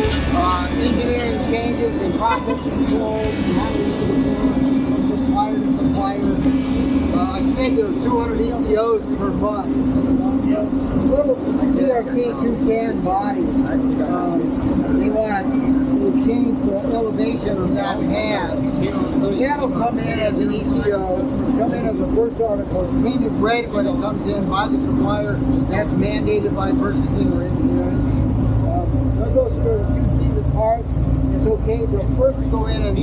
Engineering changes in process control, from supplier to supplier. Like I said, there's 200 ECOs per month. Little DRT-210 body. They want to change the elevation of that pad. So that'll come in as an ECO, come in as a first article, painted red when it comes in by the supplier. That's mandated by purchasing or engineering. They'll go through, you see the part, it's okay. They'll first go in and do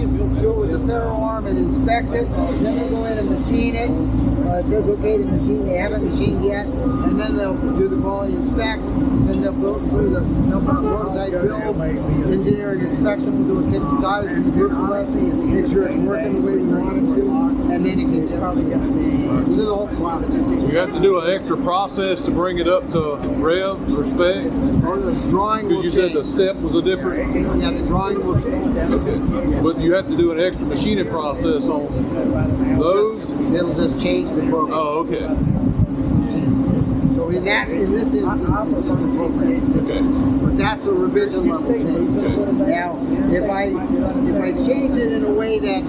it with the ferro arm and inspect it. Then they'll go in and machine it. It says okay to machine, they haven't machined yet. And then they'll do the quality inspect. Then they'll go through the prototype build, engineering inspection, we'll do a kit of tires with the group test, make sure it's working the way we want it to, and then it can do the whole process. You have to do an extra process to bring it up to rev or spec? Or the drawing will change. Because you said the step was a different... Yeah, the drawing will change. Okay. But you have to do an extra machining process on those? It'll just change the program. Oh, okay. So in this instance, it's just a program. Okay. But that's a revision level change. Okay. Now, if I change it in a way that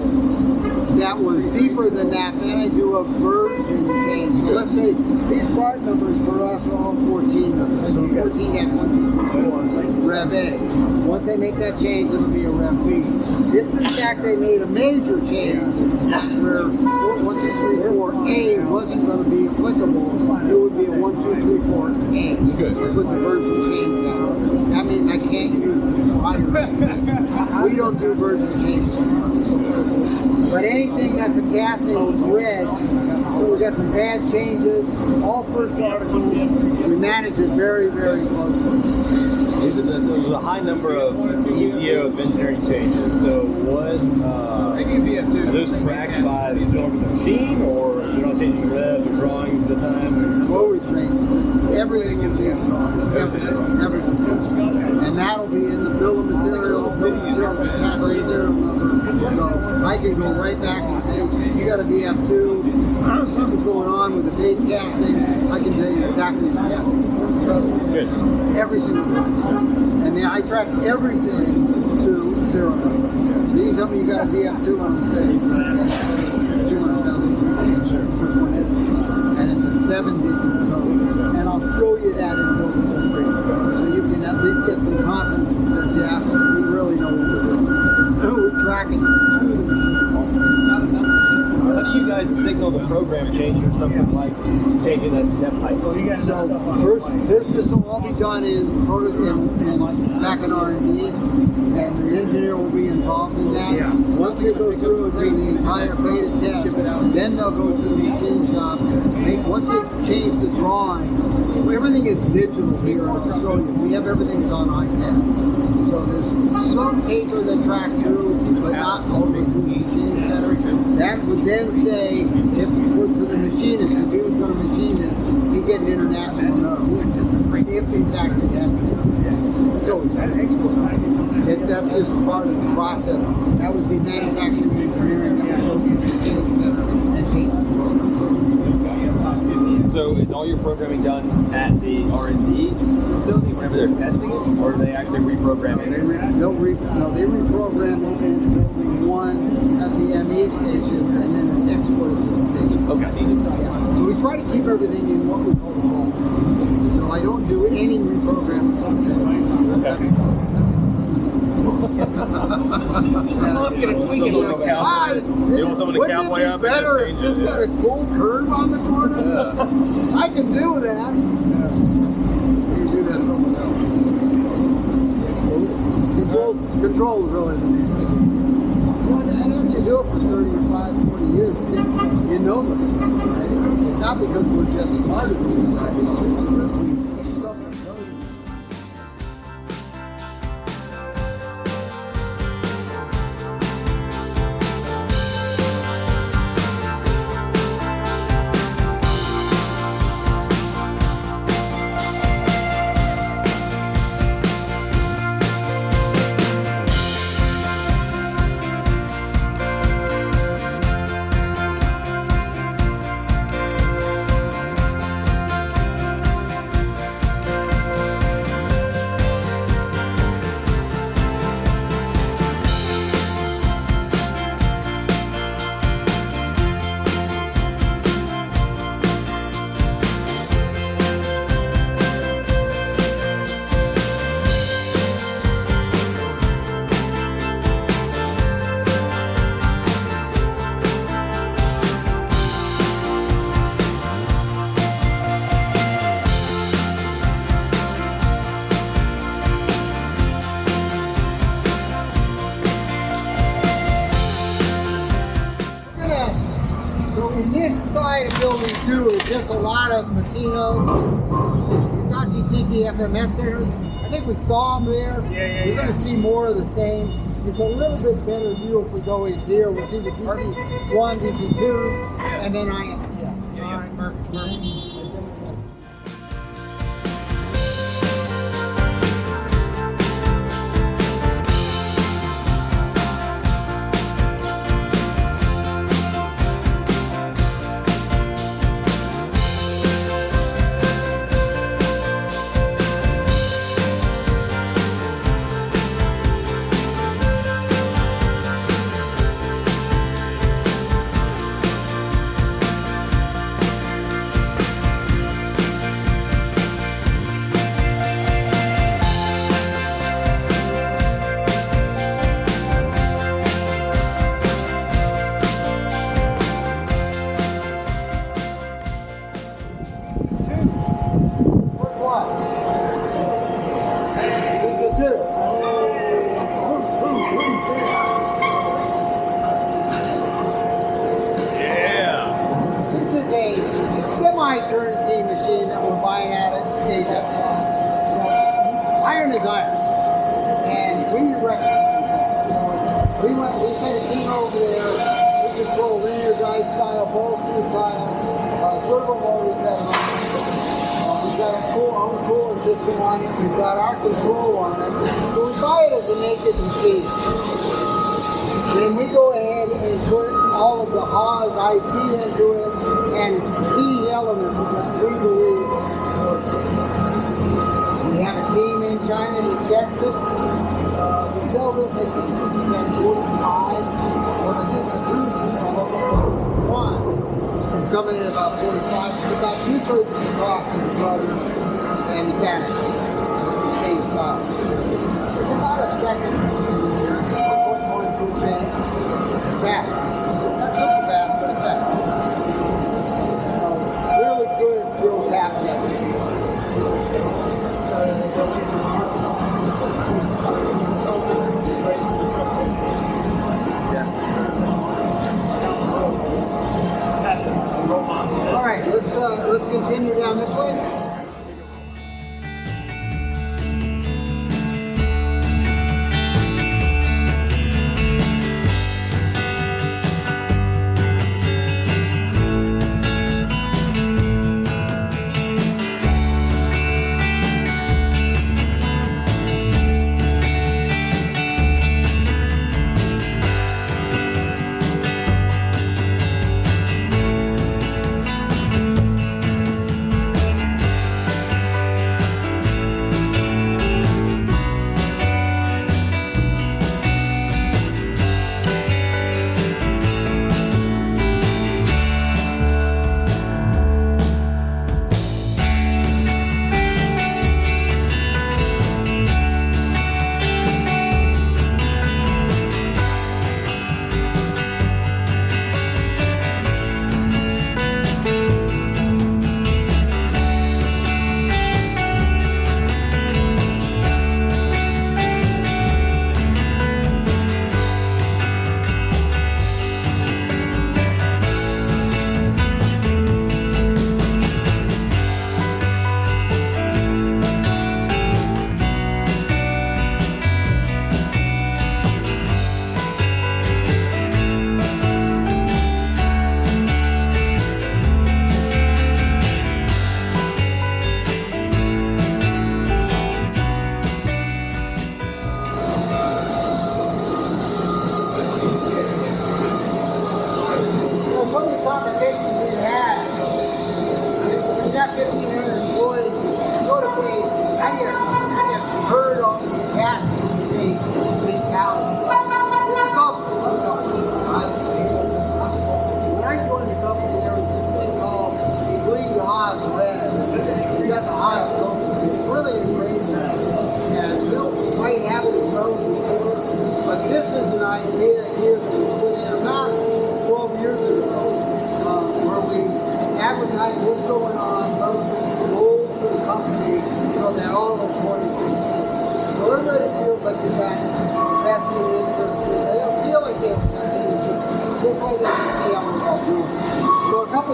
was deeper than that, then I do a version change. So let's say these part numbers for us are all 14 numbers. So 14 has 1, 2, 3, 4, Rev A. Once I make that change, it'll be a Rev B. If in fact they made a major change where 1, 2, 3, 4 A wasn't going to be applicable, it would be a 1, 2, 3, 4 A. Okay. So put the version change down. That means I can't use the entire. We don't do version changes. But anything that's a casting with red, so we got some pad changes, all first articles, we manage it very, very closely. There's a high number of ECOs of engineering changes, so what, are those tracked by the skill of the machine, or is it all changing revs or drawings at the time? Always trained. Everything is changing. Everything. And that'll be in the bill of materials, the casting serial number. So I can go right back and say, you got a VF2, something's going on with the base casting, I can tell you exactly the casting. Good. Every single time. And then I track everything to serial number. So you can tell me you got a VF2 on the same. 200,000. Sure. Which one is it? And it's a 7-digit code. And I'll show you that in Building 3. So you can at least get some confidence that says, yeah, we really know what we're doing. We're tracking to the machine. Awesome. How do you guys signal the program change or something like changing that step height? So first, this will all be done back in R&D, and the engineer will be involved in that. Once they go through and do the entire beta test, then they'll go to the machine shop. Once they change the drawing, everything is digital here. I'll show you. We have everything's on iPads. So there's some paper that tracks through, but not all the way to the machine center. That would then say, if we put to the machinist, if he was going to machine this, he'd get an international no. If in fact it happened. So that's just part of the process. That would be manufacturing engineering that would go to the machining center and change the program. So is all your programming done at the R&D facility whenever they're testing it, or are they actually reprogramming it? They reprogram it in building 1 at the ME stations, and then it's exported to the station. Okay. Yeah. So we try to keep everything in what we call the vault. So I don't do any reprogramming. It's going to tweak it a little bit. You want someone to cowboy up? Wouldn't it be better if this had a cool curve on the corner? Yeah. I can do that. Yeah. You can do that someone else. So control is really the main thing. And if you do it for 35, 40 years, you know this, right? It's not because we're just smarter than you guys, it's because we stuff our code. building too is just a lot of Makino, Hitachi Siki FMS centers. I think we saw them there. You're going to see more of the same. It's a little bit better view if we go in here. We'll see the DC1, DC2s, and then IMTS. All right, perfect. Turnkey machine that we're buying at it. Iron is iron, and we recommend. We sent a team over there. We control linear guide style, ball through style, servo motors that are on it. We've got our own cooler system on it. We've got our control on it. So we buy it as a naked machine. Then we go ahead and put all of the Haas IP into it and key elements that we believe work. We have a team in China that checks it. We sell this at the EC1045. When I think the cruise one is coming in about 45. It's about 2/3 of the cost of the brothers and the Canada. It's the same style. It's about a second. Fast. Not super fast, but it's fast. Really good drill tap set. All right, let's continue down this way.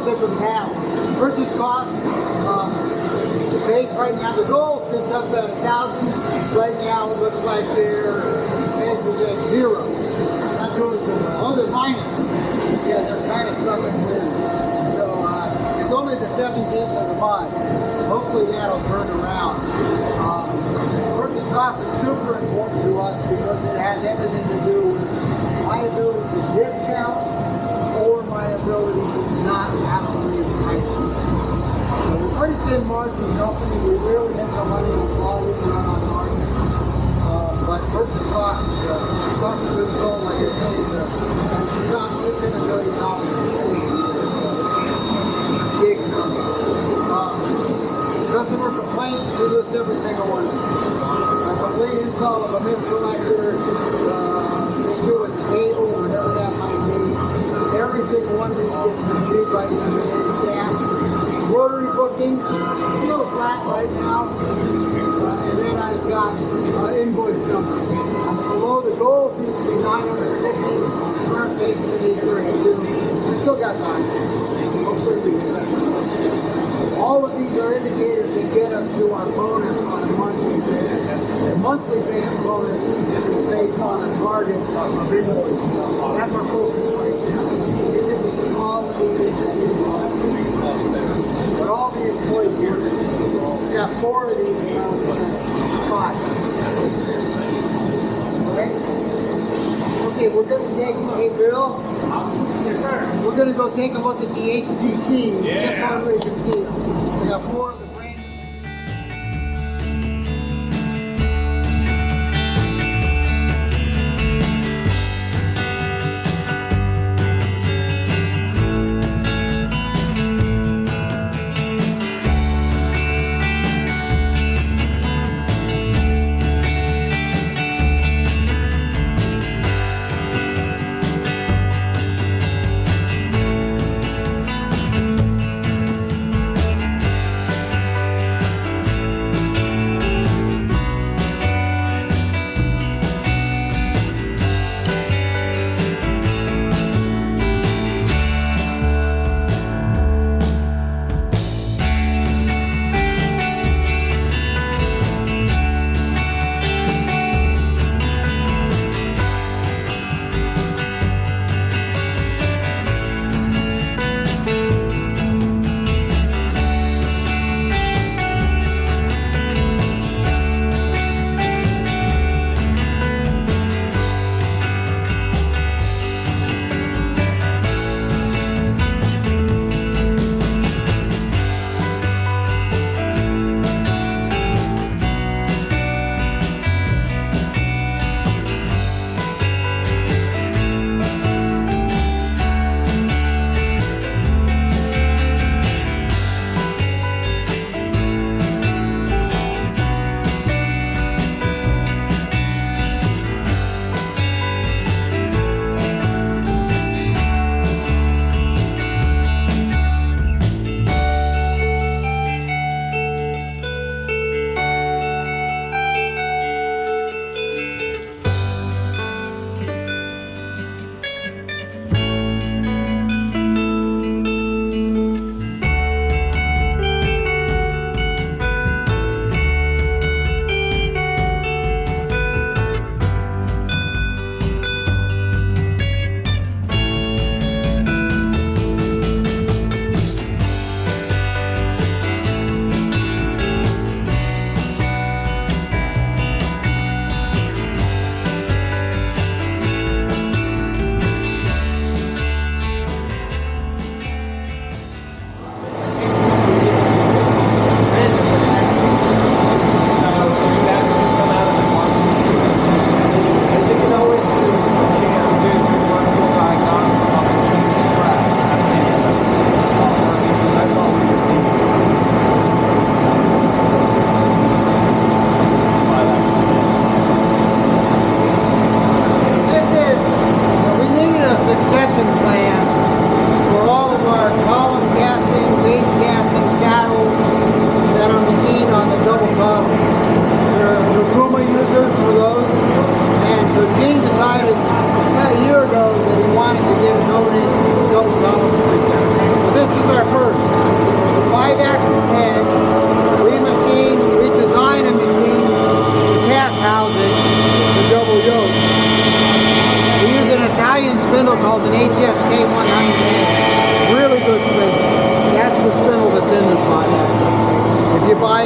different paths. Purchase cost, the base right now, the goal sits up at 1,000. Right now it looks like their base is at 0. Not doing so well. Oh, they're minus. Yeah, they're kind of sucking weird. So it's only the 17th of the month. Hopefully that'll turn around. Purchase cost is super important to us because it has everything to do with my ability to discount or my ability to not have to raise prices. We're pretty thin margin company. We rarely make our money on volume, not on margin. But purchase cost is cost of goods sold, like I say, is not within $1 million. Big number. Customer complaints, we list every single one. A complete install of a mist collector, issue with cable, whatever that might be. Every single one of these gets reviewed by the engineering staff. Rotary bookings, a little flat right now. And then I've got invoice numbers. Below the goal used to be 950, current base is 832. I still got time. All of these are indicators that get us to our bonus on a monthly basis. The monthly based bonus is based on a target of invoice. That's our focus right now. Is it the quality, is it the cost? But all the employee units, we got 4 of these now, 5. Okay? Okay, we're going to take, hey Bill? Yes, sir. We're going to go take a look at the HPC. Yeah. Just so everybody can see them. We got 4 of the brand.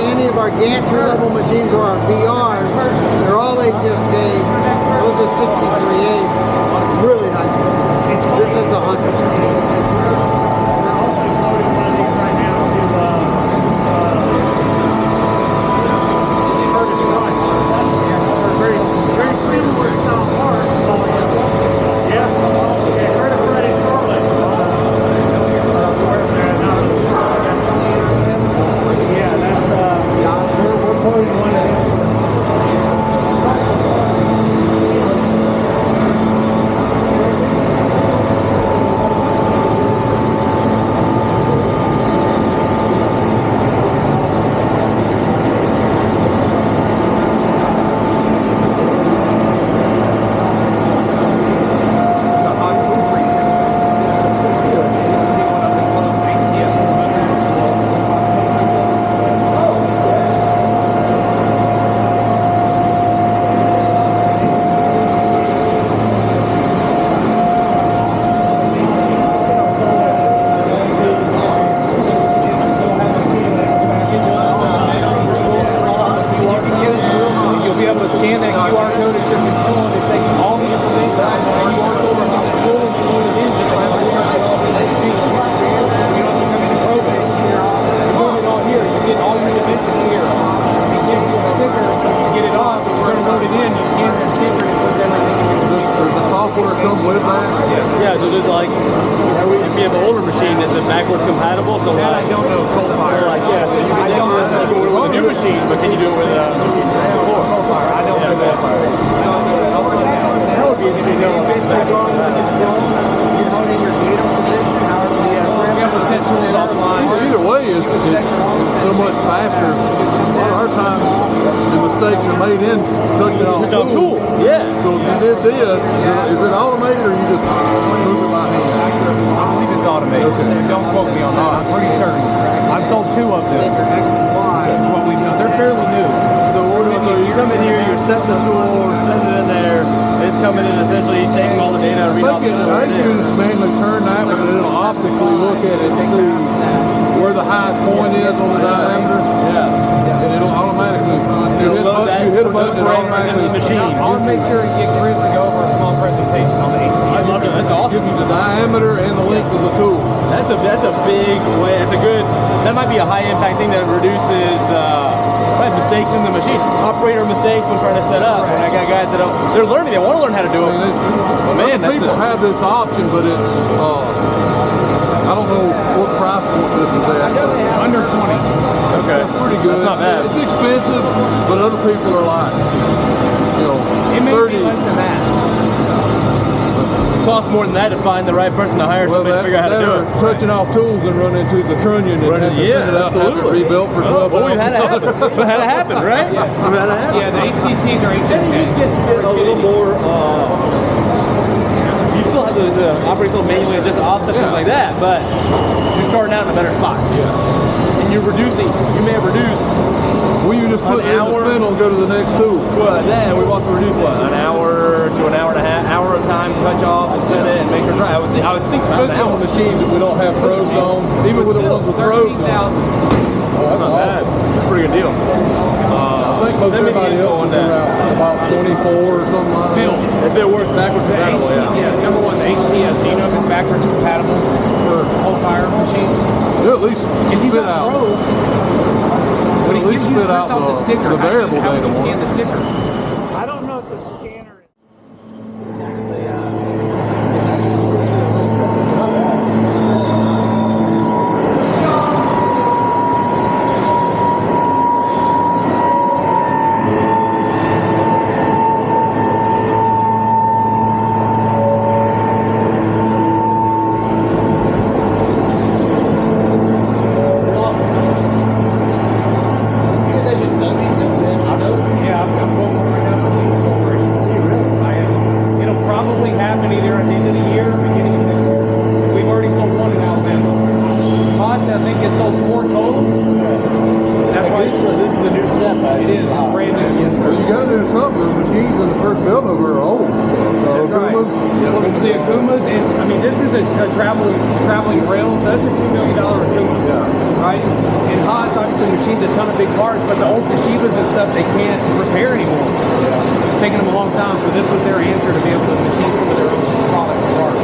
any of our gantry level machines or our VRs, they're all HSKs. Those are 63As. Really nice. This is the 100. We're also loading one of these right now to Curtis Run. Very, very similar style part. Yeah. Curtis Run in Charlotte. Yeah, that's we're quoting one of them. This option, but it's I don't know what price point this is at. Under 20. Okay, it's pretty good. That's not bad. It's expensive, but other people are like, you know, it may 30. be less than that. It costs more than that to find the right person to hire somebody to figure out how to do it. Touching off tools and run into the trunnion and have to send it out and have it rebuilt for $12,000. Well, we've had it happen. We've had it happen, right? Yes. We've had it happen. Yeah, the HTCs are HSKs. Get a little more. You still have to operate still manually and just offset things like that, but you're starting out in a better spot. Yeah. And you're reducing. You may have reduced. Well, you just put it in the spindle and go to the next tool. Well, then we've also reduced what, an hour to an hour and a half, hour of time to touch off and set it and make sure it's right. I would think especially on the machines that we don't have probes on, even with the ones with probes on. That's not bad. That's a pretty good deal. I think most everybody else is around about 24 or something like that. If it works backwards compatible, yeah. Number one, the HTS. Do you know if it's backwards compatible for whole fire machines? They'll at least spit out. Probes, when it gives you the prints off the sticker, the variable how would data you scan one. the sticker? I don't know if the scanner. Traveling rails, that's a $2 million Akuma, right? And Haas, obviously, machined a ton of big parts, but the old Toshibas and stuff they can't repair anymore. It's taking them a long time, so this was their answer to be able to machine some of their own product parts.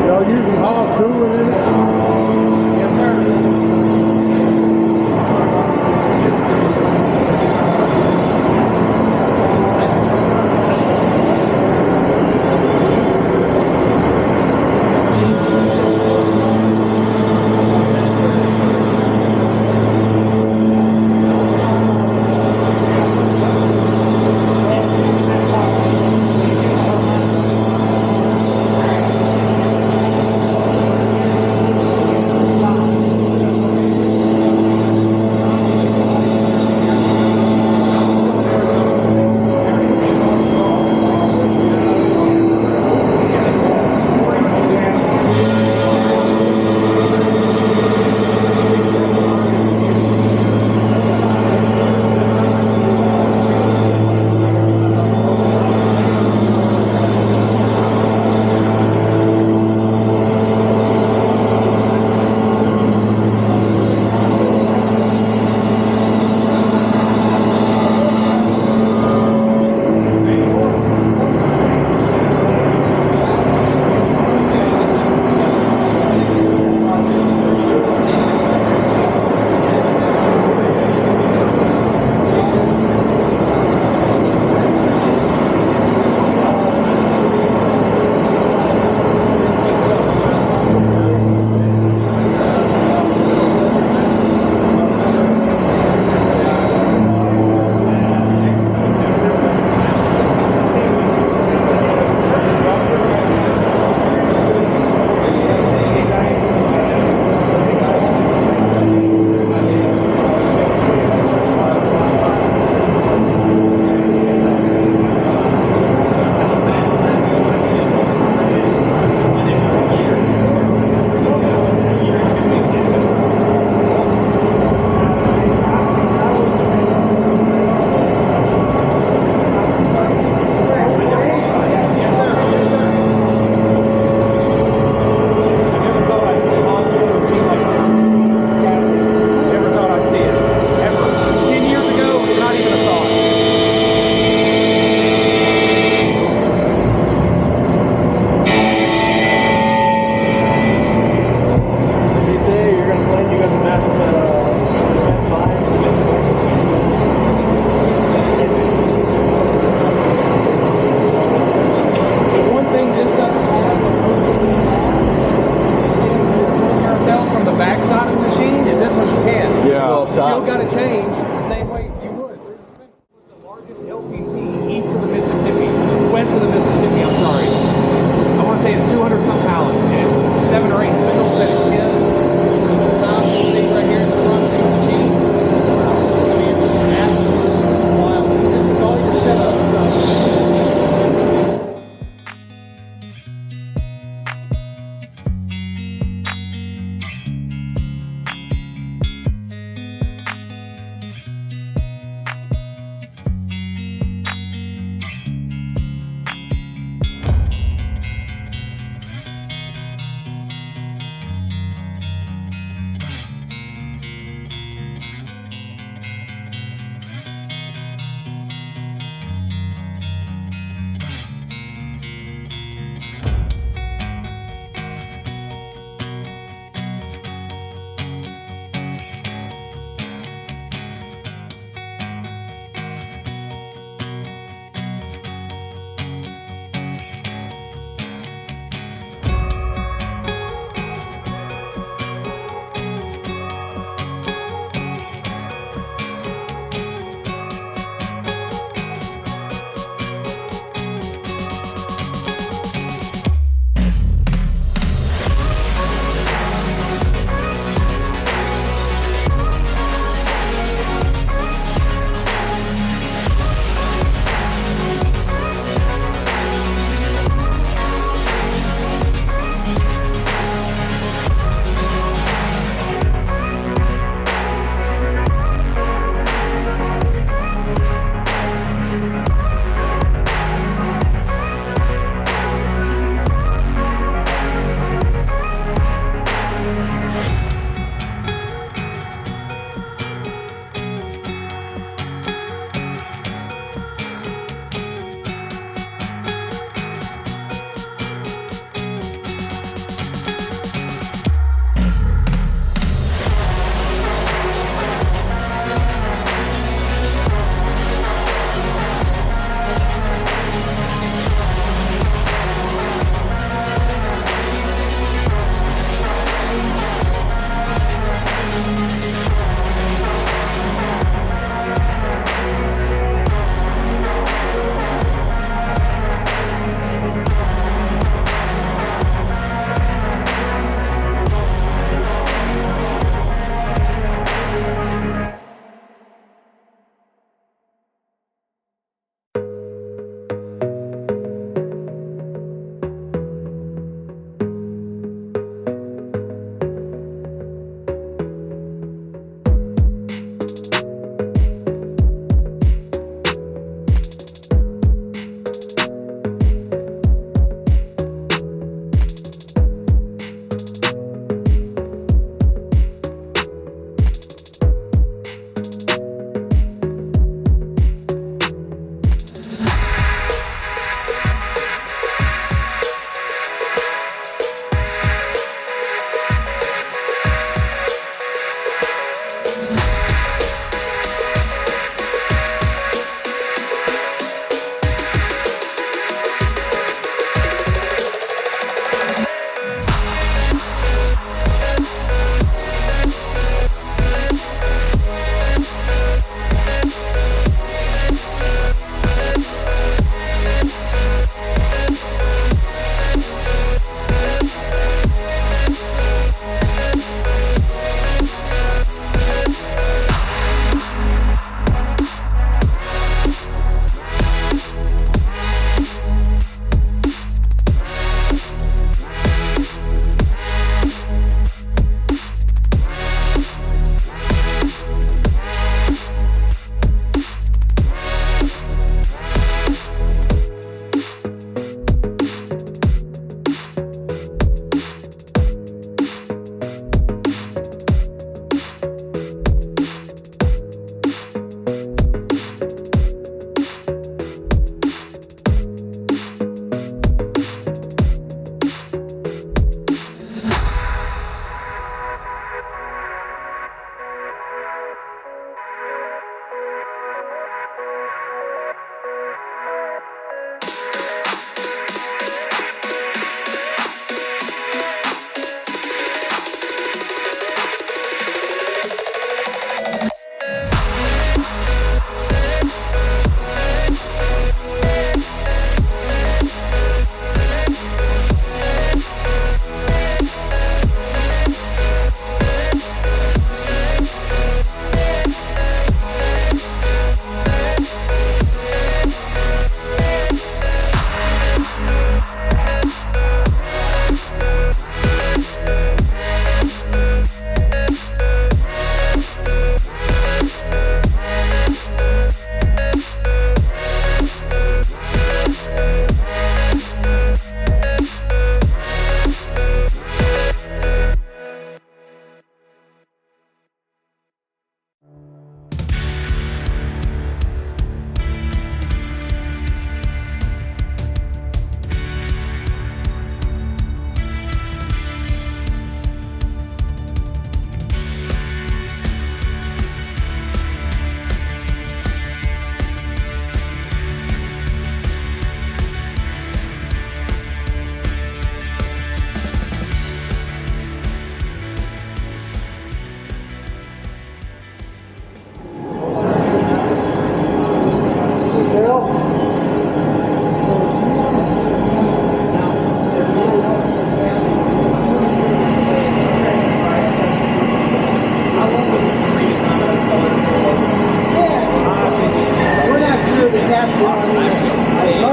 Y'all using Haas tooling in it? Yes, sir.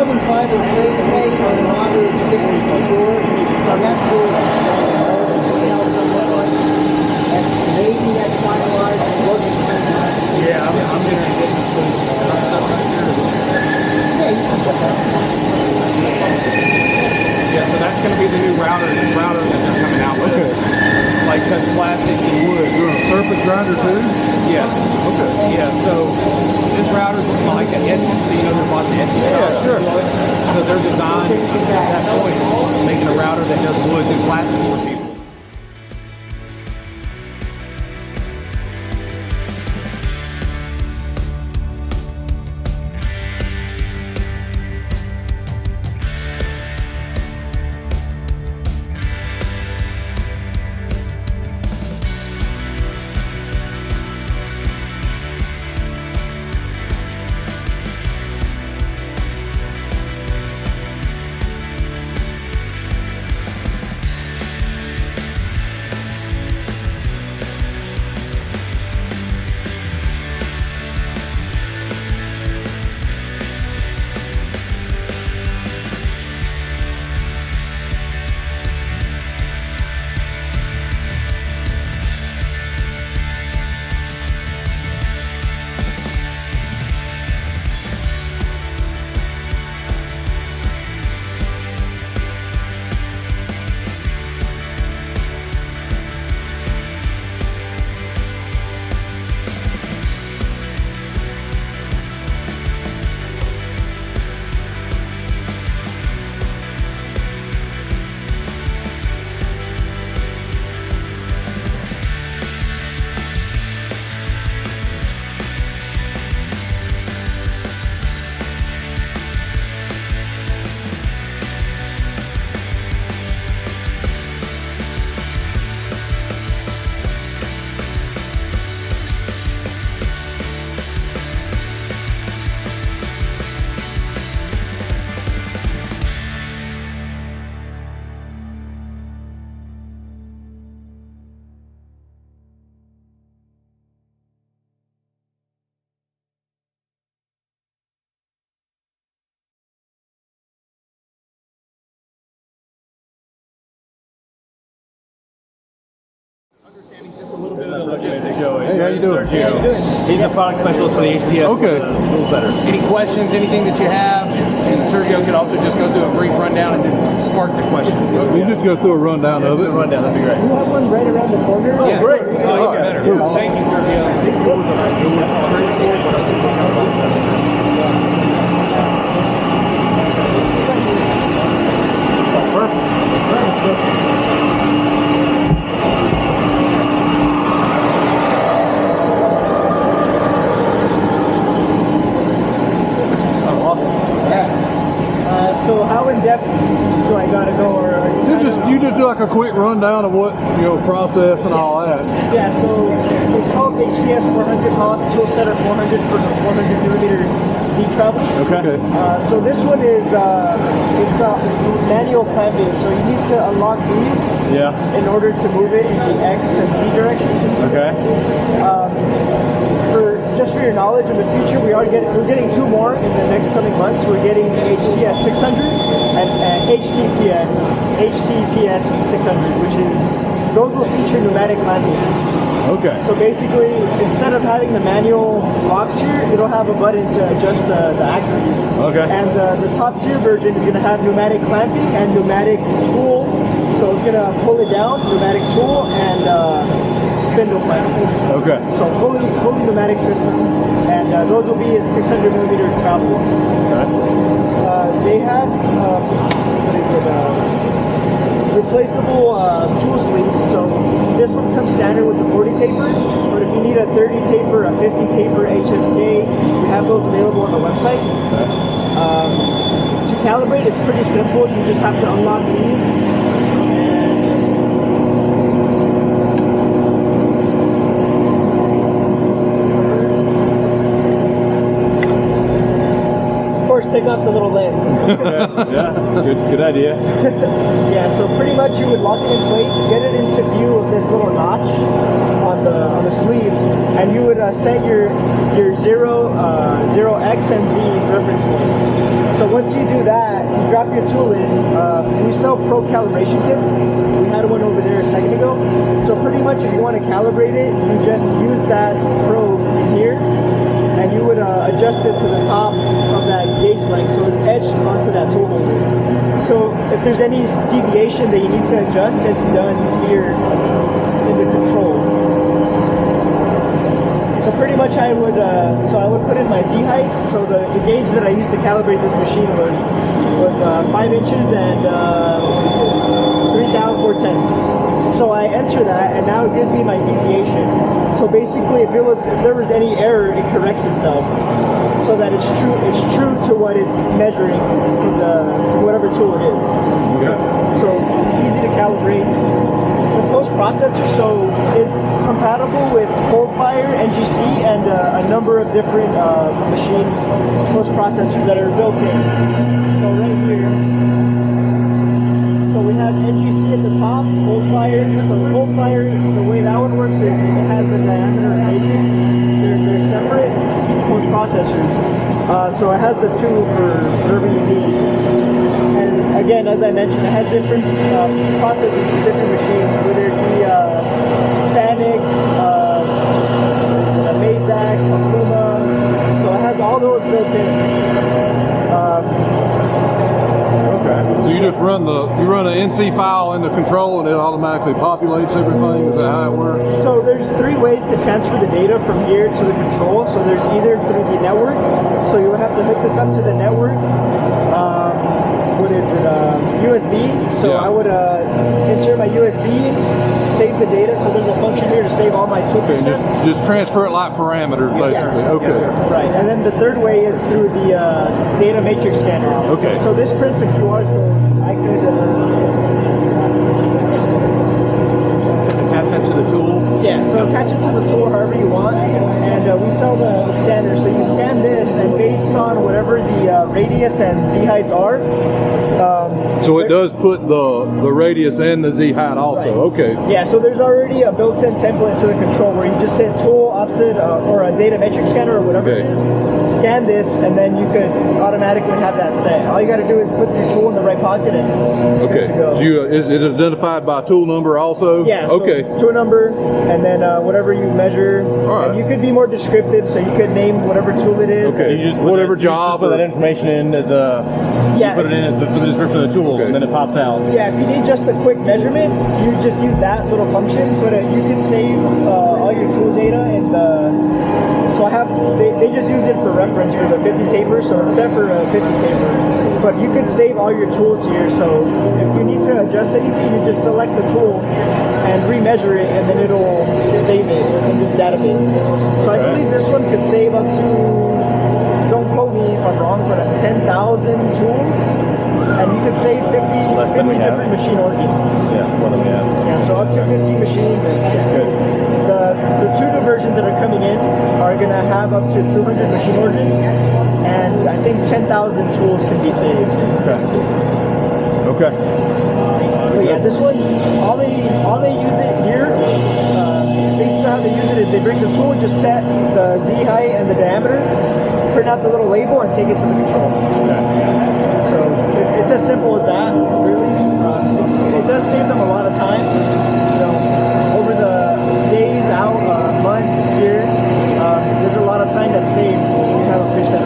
carbon fiber plate on the router stickers before, so that's cool. And maybe that's finalized and working. Yeah, I'm going to get this thing. Yeah, so that's going to be the new router that they're coming out with. Okay. Like cut plastics and wood. Doing a surface grinder too? Yes. Okay. Yeah, so this router's like an Etsy, so you know there's lots of Etsy Yeah, stuff. sure. So they're designed at that point, making a router that does wood and plastics for people. Hey, how you doing? He's the product specialist for the HTS. Okay. Tool setter. Any questions, anything that you have? And Sergio could also just go through a brief rundown and then spark the question. You just go through a rundown of it. Rundown, that'd be great. You have one right around the corner? Yeah. Great. Oh, All right. better. Cool. Thank you, Sergio. So how in depth do I gotta go? Or You just do like a quick rundown of what process and all that. yeah, so it's called HTS 400 Haas Tool Setter 400 for the 400 millimeter Z travel. Okay. So this one is it's a manual clamping, so you need to unlock these in order to move it in the X and Z directions. Okay. Just for your knowledge, in the future we're getting two more in the next coming months. We're getting HTS 600 and HTPS 600, which is those will feature pneumatic clamping. Okay. So basically, instead of having the manual locks here, it'll have a button to adjust the axes. Okay. And the top tier version is going to have pneumatic clamping and pneumatic tool. So it's going to pull it down, pneumatic tool, and spindle clamping. Okay. So fully pneumatic system, and those will be in 600 millimeter travel. They have replaceable tool sleeves. So this one comes standard with the 40 taper, but if you need a 30 taper, a 50 taper HSK, we have those available on the website. To calibrate, it's pretty simple. You just have to unlock these. Take off the little lens. Yeah, good idea. Yeah, so pretty much you would lock it in place, get it into view of this little notch on the sleeve, and you would set your 0, X, and Z reference points. So once you do drop your tool in. We sell pro calibration kits. We had one over there a second ago. So pretty much if you want to calibrate it, you just use that probe in here, and you would adjust it to the top of that gauge length, so it's etched onto that tool holder. So if there's any deviation that you need to adjust, it's done here in the control. So pretty much I would put in my Z height. So the gauge that I used to calibrate this machine was 5 inches and 3/4. So I enter that, and now it gives me my deviation. So basically, if there was any error, it corrects itself, so that it's true to what it's measuring with whatever tool it is. Okay. So easy to calibrate. The post processor, so it's compatible with Coldfire, NGC, and a number of different machine post processors that are built in. So right here, so we have NGC at the top, Coldfire. So Coldfire, the way that one works is it has a diameter and radius. They're separate post processors. So it has the two for whatever you need. And again, as I mentioned, it has different processors for different machines, whether it be Fanuc, a Mazak, a Puma. So it has all those built in. So you just run an NC file in the control and it automatically populates everything? Is that how it works? So there's 3 ways to transfer the data from here to the control. So there's either through the network. So you would have to hook this up to the network. What is it? USB. So Yeah. I would insert my USB, save the data. So there's a function here to save all my tool Okay, presets. just transfer it like parameters, basically. Yeah. Okay. Yes, sir. Right. And then the third way is through the data matrix scanner. Okay. So this prints a QR code. I could Attach that to the tool. yeah. So attach it to the tool however you want, and we sell the scanner. So you scan this, and based on whatever the radius and Z heights are. So it does put the radius and the Z height also. Right. Okay. Yeah, so there's already a built-in template to the control where you just hit tool, offset, or a data matrix scanner or whatever it Okay. is, scan this, and then you could automatically have that set. All you got to do is put your tool in the right pocket and Okay. good to go. So is it identified by tool number also? Yeah, so Okay. tool number, and then whatever you measure. All right. And you could be more descriptive, so you could name whatever tool it is. Okay. You just Whatever you just job put or- that information in as Yeah. you put it in as the description of the tool, Okay. and then it pops out. Yeah, if you need just a quick measurement, you just use that little function, but you can save all your tool data in the. So I have, they just use it for reference for the 50 taper, so it's set for a 50 taper. But you can save all your tools here, so if you need to adjust anything, you just select the tool and remeasure it, and then it'll save it in this database. So I believe this one could save up to, don't quote me if I'm wrong, but 10,000 tools. And you could save 50 Less than we have. different machine organs. Yeah, what do we have? Yeah, so up to 50 machines. And the 2 new versions that are coming in are going to have up to 200 machine organs, and I think 10,000 tools can be saved. Okay. But yeah, this one, all they use it here, basically how they use it is they bring the tool, just set the Z height and the diameter, print out the little label, and take it to the control. So it's as simple as that, really. It does save them a lot of time. You know, over the days, out, months, year, there's a lot of time that's saved when you have a preset.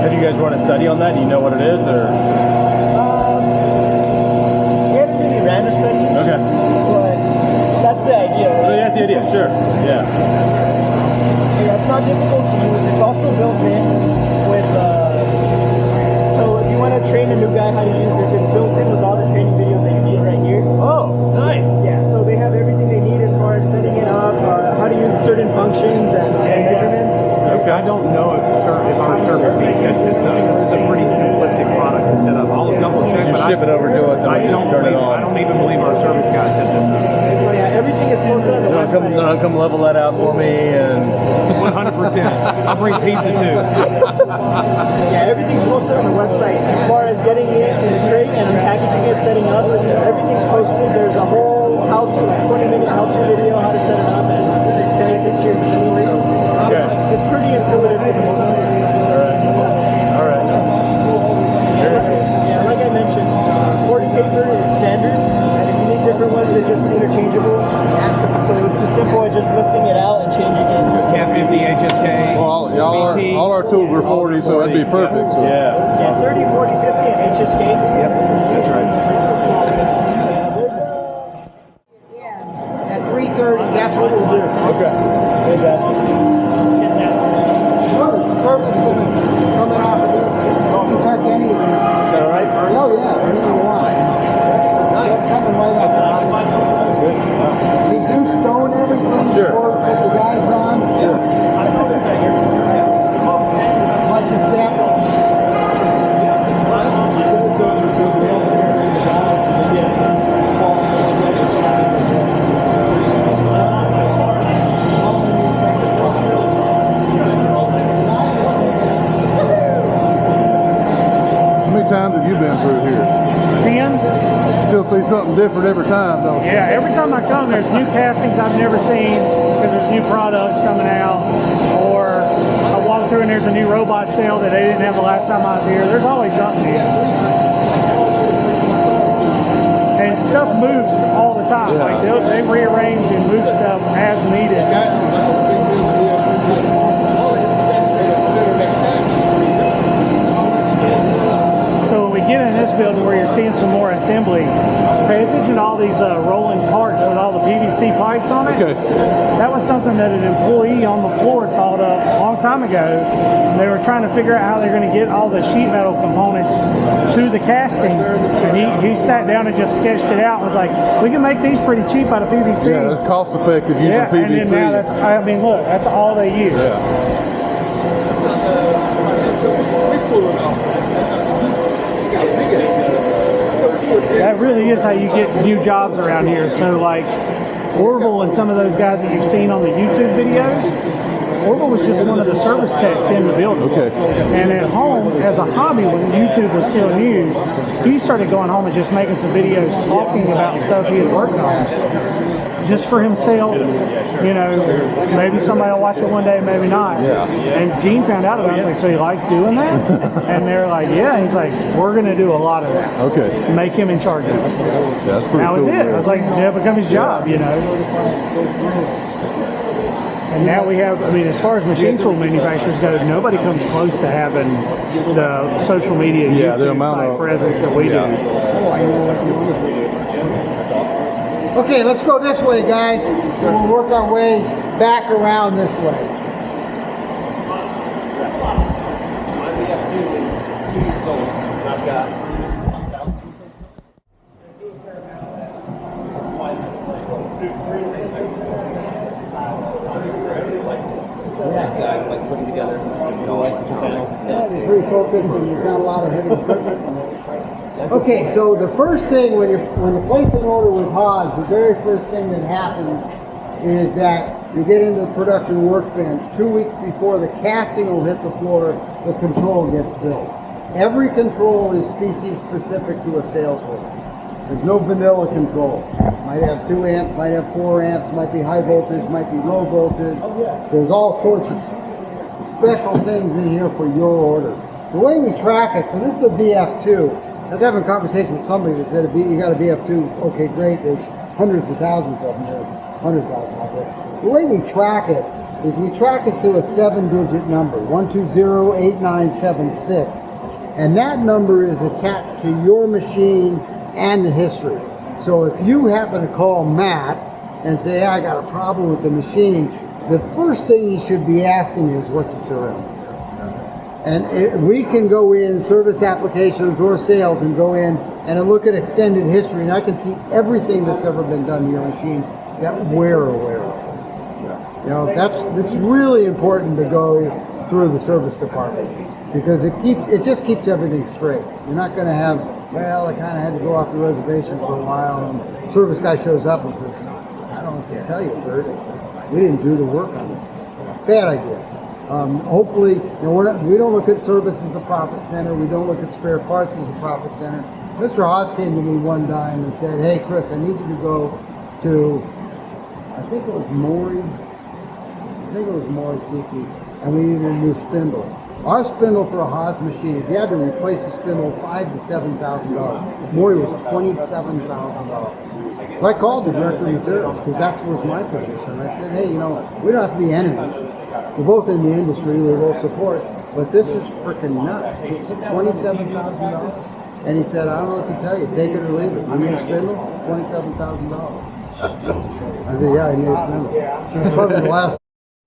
Have you guys run a study on that? Do you know what it is, or? We haven't really ran a study, Okay. but that's the idea, So right? that's the idea. Sure. Yeah. Yeah, it's not difficult to use. It's also built in with, so if you want to train a new guy how to use this, it's built in with all the training videos that you need right here. Oh, nice. Yeah, so they have everything they need as far as setting it up, how to use certain functions and measurements. Okay. I don't know if our service team sets this up. This is a pretty simplistic product to set up. I'll double check, Just but ship it over to us and I we just don't turn it believe, on. I don't even believe our service guy set this up. So yeah, everything is posted on the website. Come level that out for me, and 100%. I'll bring pizza too. Yeah, everything's posted on the website. As far as getting it in the crate and packaging it, setting up, everything's posted. There's a whole how-to, 20-minute how-to video, how to set it up and connect it to your machine. So it's pretty intuitive for the most part. all right. Very cool. 40, so that'd be perfect. So. Yeah, 30, 40, 50, and HSK. Yep, that's right. At 3:30, that's what we'll do. Okay. Service coming off of this. You can touch anything. All right. Oh yeah, anything you want. Nice. Coming right up. We do stone everything Sure. before we put the guides on. Sure. Like the step. How many times have you been through here? 10? Still see something different every time, don't you? Yeah, every time I come, there's new castings I've never seen because there's new products coming out. Or I walk through and there's a new robot cell that they didn't have the last time I was here. There's always something new. And stuff moves all the time. Yeah. Like they rearrange and move stuff as needed. So when we get in this building where you're seeing some more assembly, pay attention to all these rolling carts with all the PVC pipes on it. Okay. That was something that an employee on the floor thought of a long time ago. They were trying to figure out how they're going to get all the sheet metal components to the casting. And he sat down and just sketched it out and was like, we can make these pretty cheap out of PVC. Yeah, it's cost effective using Yeah, PVC. and then now that's, I mean, look, that's all they use. Yeah. That really is how you get new jobs around here. So like Orville and some of those guys that you've seen on the YouTube videos, Orville was just one of the service techs in the building. Okay. And at home, as a hobby, when YouTube was still new, he started going home and just making some videos talking about stuff he had worked on. Just for himself, you know, maybe somebody will watch it one day, maybe not. Yeah. And Gene found out about it. I was like, so he likes doing that? And they're like, yeah. He's like, we're going to do a lot of that. Okay. Make him in charge of it. Yeah, that's pretty That was cool, it. man. I was like, yeah, become his job, you know. And now we have, I mean, as far as machine tool manufacturers go, nobody comes close to having the social media Yeah, the YouTube amount type of presence that we do. Okay, let's go this way, guys. We'll work our way back around this way. Yeah, they're pretty focused and there's not a lot of heavy equipment. Okay, so the first thing when you place an order with Haas, the very first thing that happens is that you get into the production workbench. 2 weeks before the casting will hit the floor, the control gets built. Every control is species specific to a sales order. There's no vanilla control. Might have 2 amps, might have 4 amps, might be high voltage, might be low voltage. There's all sorts of special things in here for your order. The way we track it, so this is a BF2. I was having a conversation with somebody that said you got a BF2, okay, great, there's hundreds of thousands of them, there's 100,000 out there. The way we track it is we track it to a 7-digit number, 1208976. And that number is attached to your machine and the history. So if you happen to call Matt and say, hey, I got a problem with the machine, the first thing he should be asking is, what's the serial? And we can go in, service applications or sales, and go in and look at extended history, and I can see everything that's ever been done to your machine that we're aware of. You know, that's really important to go through the service department because it just keeps everything straight. You're not going to have, well, I kind of had to go off the reservation for a while, and service guy shows up and says, I don't know what to tell you, Bert. We didn't do the work on this. Bad idea. Hopefully, you know, we don't look at service as a profit center. We don't look at spare parts as a profit center. Mr. Haas came to me one time and said, hey, Chris, I need you to go to, I think it was Maury Siki, and we needed a new spindle. Our spindle for a Haas machine, if you had to replace a spindle, $5,000 to $7,000. Maury was $27,000. So I called the director of materials because that was my position. I said, hey, you know, we don't have to be enemies. We're both in the industry, we both support. But this is freaking nuts. $27,000. And he said, I don't know what to tell you. Take it or leave it. You need a spindle? $27,000. I said, yeah, I need a spindle. It's probably the last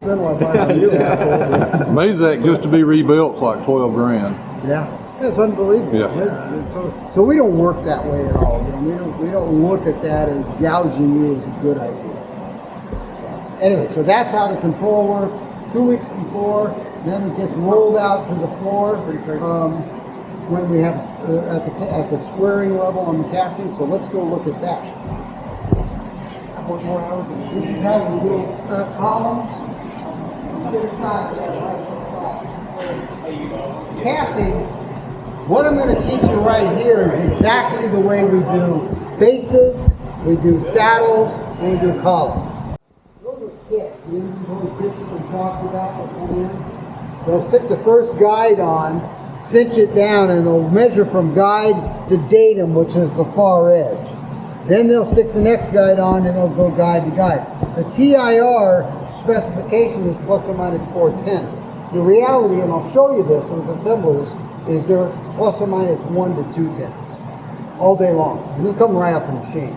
spindle I buy on you, asshole. Amazing that just to be rebuilt is like 12 grand. Yeah. It's unbelievable. Yeah. So we don't work that way at all. You know, we don't look at that as gouging you is a good idea. Anyway, so that's how the control works. 2 weeks before, then it gets rolled out to the floor when we have at the squaring level on the casting. So let's go look at that. How more hours? We have a little column. Casting. What I'm going to teach you right here is exactly the way we do bases, we do saddles, and we do columns. Those are kits. The inventory kits that we talked about that come in. They'll stick the first guide on, cinch it down, and they'll measure from guide to datum, which is the far edge. Then they'll stick the next guide on, and they'll go guide to guide. The TIR specification is plus or minus 4/10. The reality, and I'll show you this with assemblers, is they're plus or minus 1 to 2/10 all day long. And they'll come right off the machine.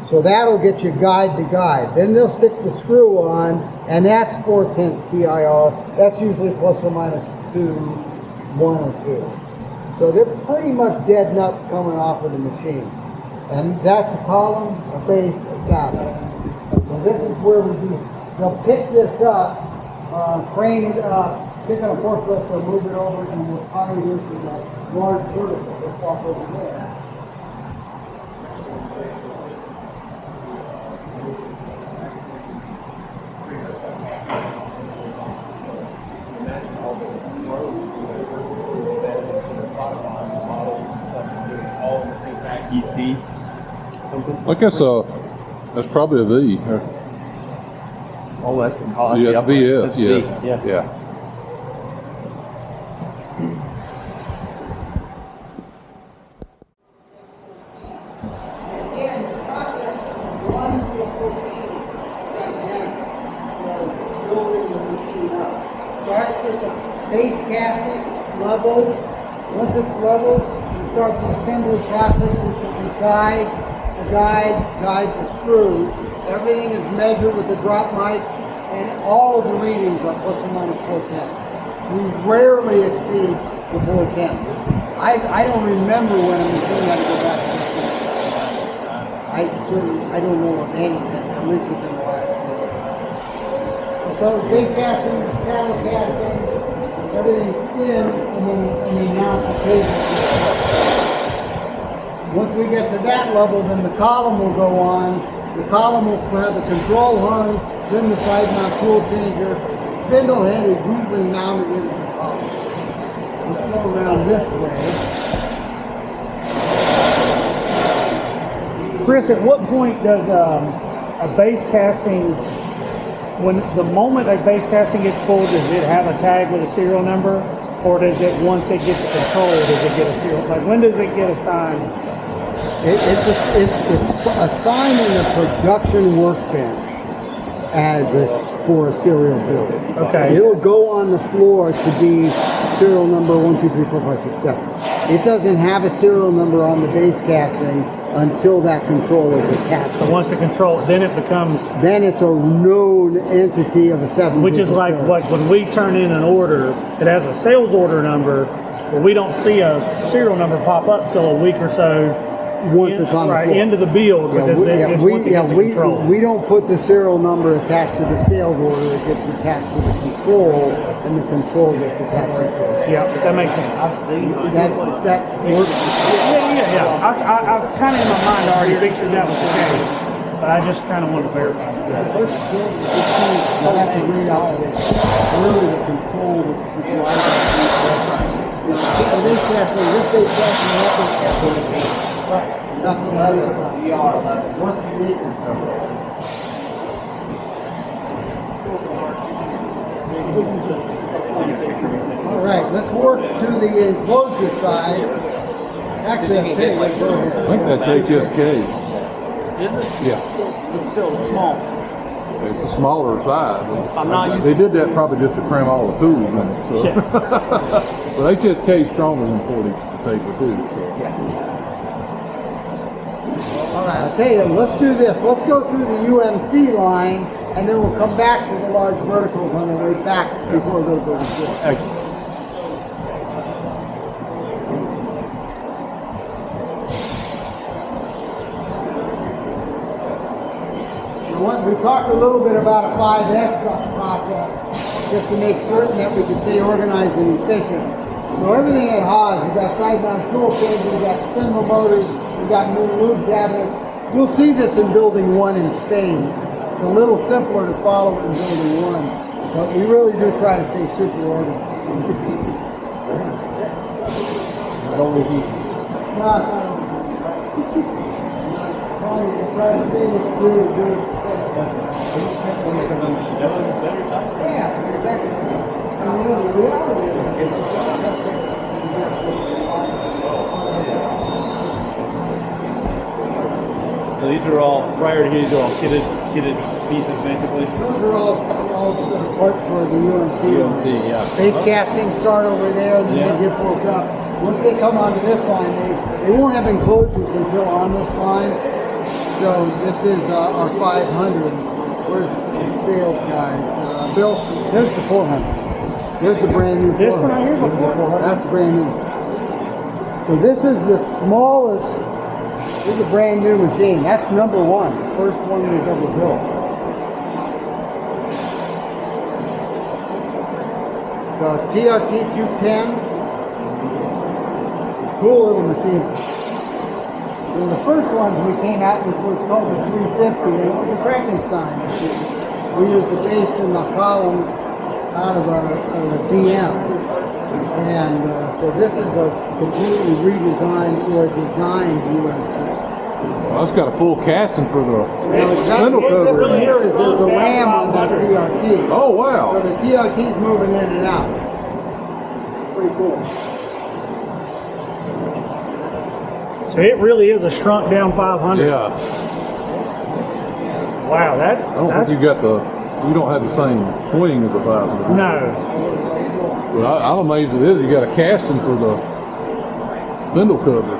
So that'll get you guide to guide. Then they'll stick the screw on, and that's 4/10 TIR. That's usually plus or minus 2, 1 or 2. So they're pretty much dead nuts coming off of the machine. And that's a column, a base, a saddle. So this is where we do. They'll pick this up, crane it up, pick on a forklift, they'll move it over, and we'll tie it into that large vertical that's off over there. You see something? I guess that's probably a V. Oh, that's the cost. Yeah, VF. That's Yeah. C. Yeah. Again, the process 1 to 14 is identical for building the machine up. Starts with the base casting, level. Once it's leveled, you start the assembly process, which is the guide the screw. Everything is measured with the drop mics, and all of the readings are plus or minus 4/10. We rarely exceed the 4/10. I don't remember when a machine had to go back to 4/10. I don't know of anything, at least within the last year. So base casting, saddle casting, everything's in, and then mount the cable. Once we get to that level, then the column will go on. The column will have the control hung, then the side mount tool changer. Spindle head is usually mounted into the column. Let's go around this way. Chris, at what point does a base casting, when the moment a base casting gets pulled, does it have a tag with a serial number? Or does it, once it gets controlled, does it get a serial, like when does it get assigned? It's assigned in the production workbench for a serial build. Okay. It'll go on the floor to be serial number 1, 2, 3, 4, 5, 6, 7. It doesn't have a serial number on the base casting until that control is attached. So once the control, then it becomes, Then it's a known entity of a 7. which is like when we turn in an order, it has a sales order number, but we don't see a serial number pop up till a week or so once it's on the floor. into the build, because once it gets control. We don't put the serial number attached to the sales order. It gets attached to the control, and the control gets attached to the sales. Yeah, that makes sense. That works. Yeah. I was kind of in my mind already thinking that was the case, but I just kind of wanted to verify. First, I have to read out really the control that's required. This base casting, right, nothing other than once you meet them. All right, let's work to the enclosure side. Actually, I think that's HSK. Is it? Yeah. It's still small. It's the smaller size. I'm not used They to did that probably just to cram all the tools in it. So. But HSK is stronger than 40 paper too. So. All right, I'll tell you, let's do this. Let's go through the UMC line, and then we'll come back to the large verticals on the way back before we go to the floor. We talked a little bit about a 5S process, just to make certain that we can stay organized and efficient. So everything at Haas, we've got side-down tool pins, we've got spindle motors, we've got new lube cabinets. You'll see this in building 1 in spades. It's a little simpler to follow in building 1, but we really do try to stay super organized. Don't repeat. Try to stay this really good. Yeah, exactly. I mean, the reality is, So these are all, prior to here, these are all kitted pieces basically? those are all parts for the UMC. UMC, yeah. Base castings start over there, and then they get broke up. Once they come onto this line, they won't have enclosures until on this line. So this is our 500. Where's the sales guys? Bill, there's the 400. There's the brand new 400. This one right here is a 400. That's brand new. So this is the smallest. This is a brand new machine. That's number 1. First one we've ever built. So TRT 210. Cool little machine. So the first ones we came out with was called the 350, and it was a Frankenstein machine. We used the base and the column out of a DM. And so this is a completely redesigned or designed UMC. Well, it's got a full casting for the Spindle cover. Here is there's a ram on that TRT. Oh, wow. So the TRT's moving in and out. Pretty cool. So it really is a shrunk down 500. Yeah. Wow, that's I don't think you don't have the same swing as a 500. no. But I'm amazed it is. You got a casting for the spindle cover.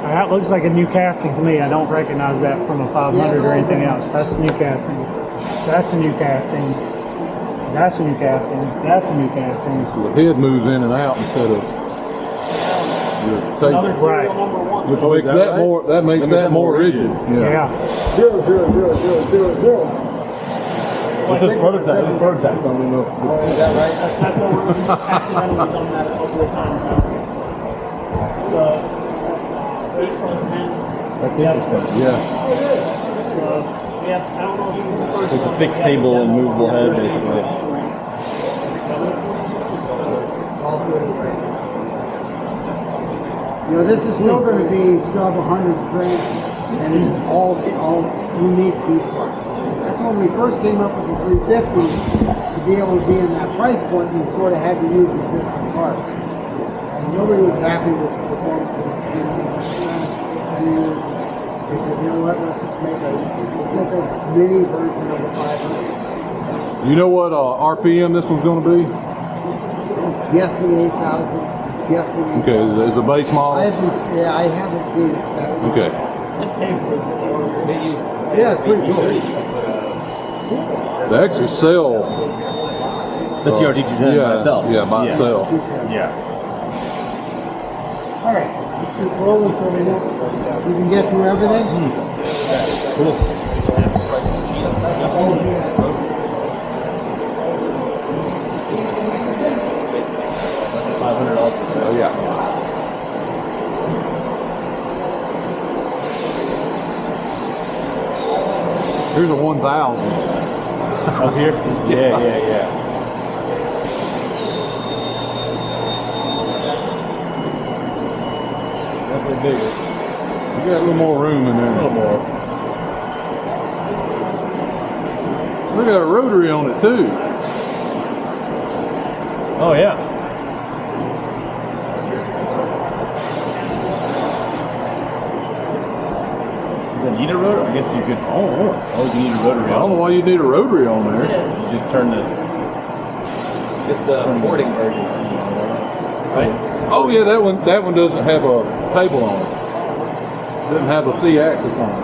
That looks like a new casting to me. I don't recognize that from a 500 or anything else. That's a new casting. That's a new casting. That's a new casting. That's a new casting. So the head moves in and out instead of your tape. Right. Which makes that more. That makes that more rigid. Yeah. 0, 0, 0, 0, 0, 0. This is prototype. It's prototype. Is that right? That's what we're accidentally done that a couple of times now. That's interesting. Yeah. Yeah, I don't know if you was the first It's a fixed table and movable head, basically. You know, this is still going to be sub 100 print, and it's all unique beef parts. That's when we first came up with the 350 to be able to be in that price point. We sort of had to use existing parts, and nobody was happy with the performance of the machine. They said, you know what? Let's make a mini version of the 500. You know what RPM this one's going to be? Guessing 8,000. Guessing. Okay, is a base model? I haven't seen it. Okay. Yeah, it's pretty cool. They actually sell The TRT210 by itself. Yeah, by itself. Yeah. All right. Let's keep rolling so we can get through everything. Cool. $500. Oh yeah. Here's a 1,000. Up here? Yeah. Definitely bigger. You got a little more room in there. A little more. Look at a rotary on it too. Oh, yeah. Is that need a rotary? I guess you could. Oh, you need a rotary. I don't know why you need a rotary on there. You just turn the. It's the boarding version. Oh yeah, that one doesn't have a table on it. Doesn't have a C-axis on it.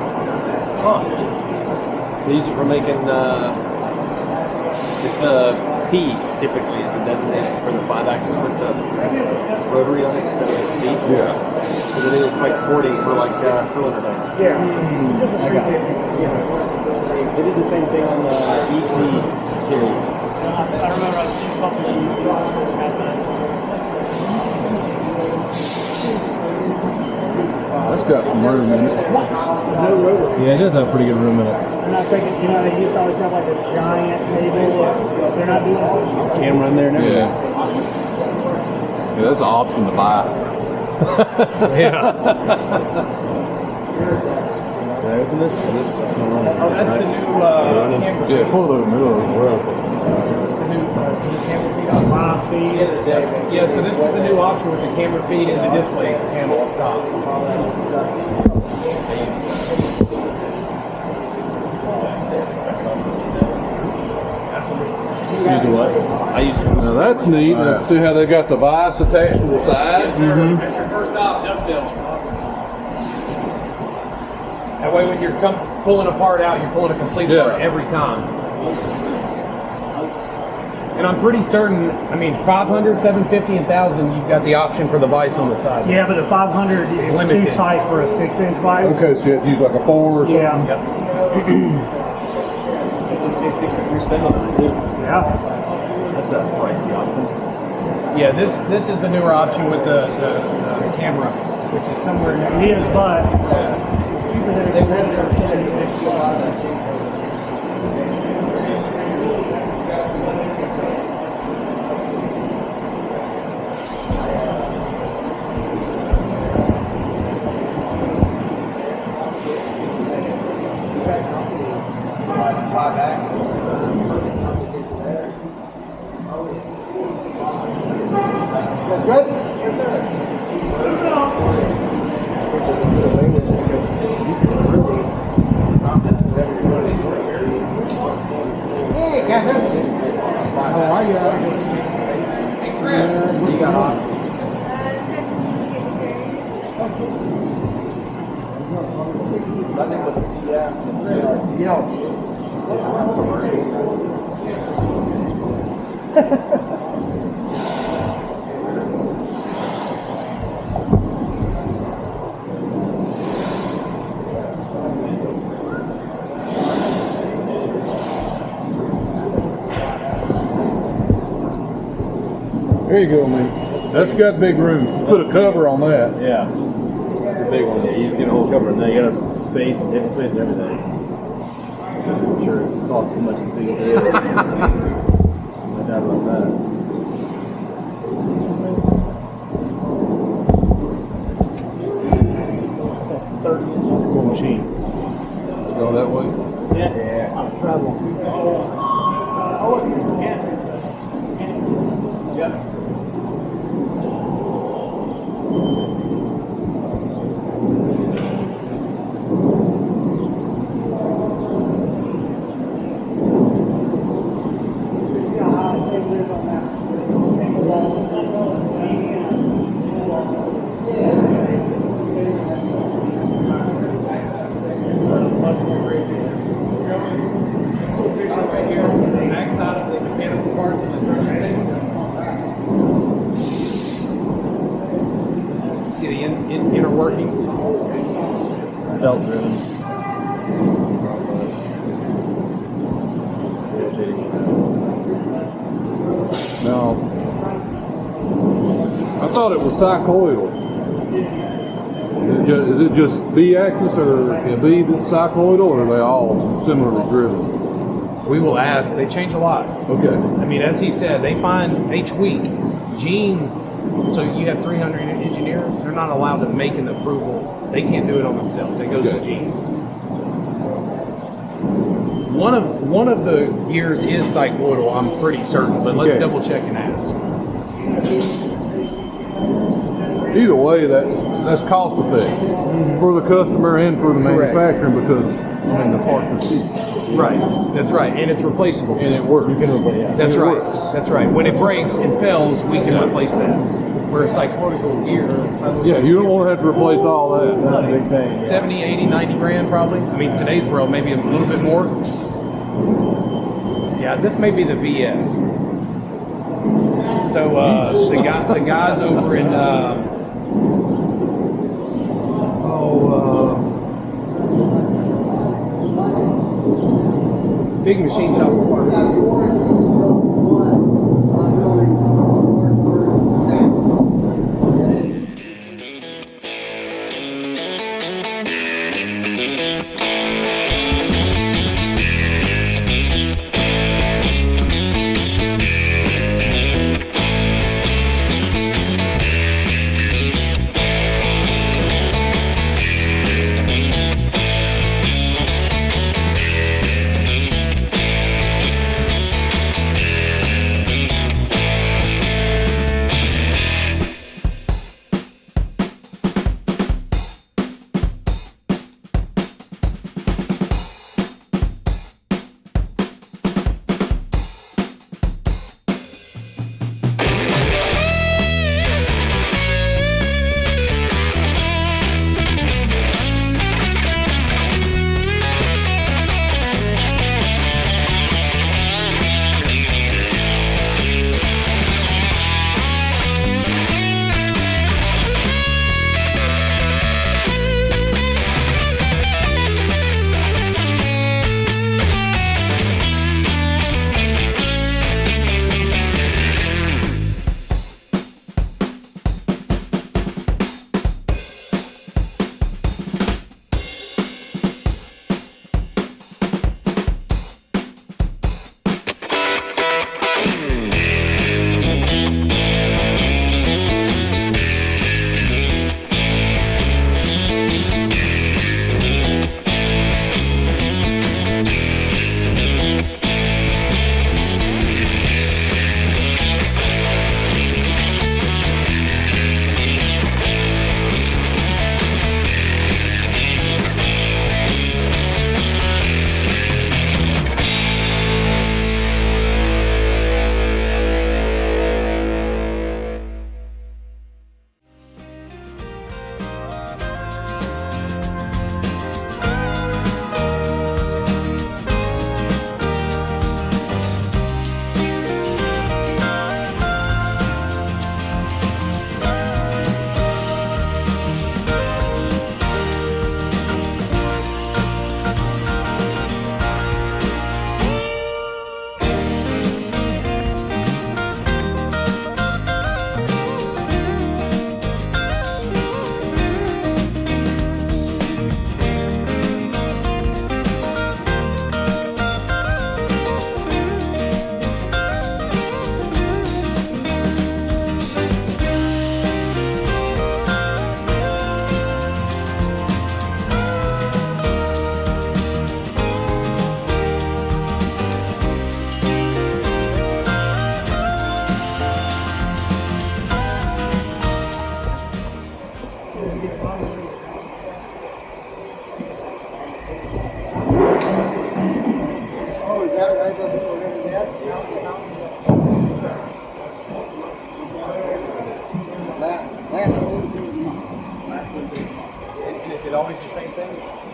Huh. These are for making. It's the P typically is the designation for the 5-axis with the rotary on it instead of the C. Yeah. Because it is like 40 for like cylinder banks. Yeah. I got it. They did the same thing on the EC series. I remember I seen a couple of these That's got some room in it. no rotary. Yeah, it does have pretty good room in it. They're not taking, you know, they used to always have like a giant table. They're not doing that. Camera in there and everything. Yeah. Yeah, that's an option to buy. Yeah. Can I open this? It's not running. Oh, that's the new camera. Yeah, pull it over the middle of the road. The new camera feed on 5 feet. Yeah, so this is a new option with the camera feed and the display panel up top. Use the what? I use Now that's neat. See how they got the vise attached to the sides? That's your first stop, dovetail. That way when you're pulling a part out, you're pulling a complete part every time. And I'm pretty certain, I mean, 500, 750, and 1,000, you've got the option for the vise on the side. Yeah, but the 500 is Limited. too tight for a 6-inch vise. Okay, so you have to use like a 4 or something? Yeah. Yep. Just pay $63 spend on it too. Yeah. That's a pricey option. Yeah, this is the newer option with the camera, which is somewhere next. It is, but it's cheaper than a competitor. Good? Hey, Catherine. How are you? Hey, Chris, what you got on? There you go, man. That's got big room. Put a cover on that. Yeah. That's a big one. Yeah, you just get a whole cover and then you got a space and table space and everything. I'm sure it costs too much to fix it. No doubt about that. That's a cool machine. Go that way. Yeah. Travel. Yep. See the inner workings? Belt driven. Now, I thought it was cycloidal. Is it just B-axis or B that's cycloidal, or are they all similarly driven? We will ask. They change a lot. Okay. I mean, as he said, they tweak. Gene, so you have 300 engineers, they're not allowed to make an approval. They can't do it on themselves. It goes to Gene. One of the gears is cycloidal, I'm pretty certain, but let's double check and ask. either way, that's cost effective for the customer and for the manufacturer because the parts are cheap. Right. That's right, and it's replaceable. And it works. That's right. That's right. When it breaks and fails, we can replace that. Where a cyclonical gear. Yeah, you don't want to have to replace all that. That's a big thing. 70, 80, 90 grand probably. I mean, today's world, maybe a little bit more. Yeah, this may be the VS. So the guys over in big machine shop.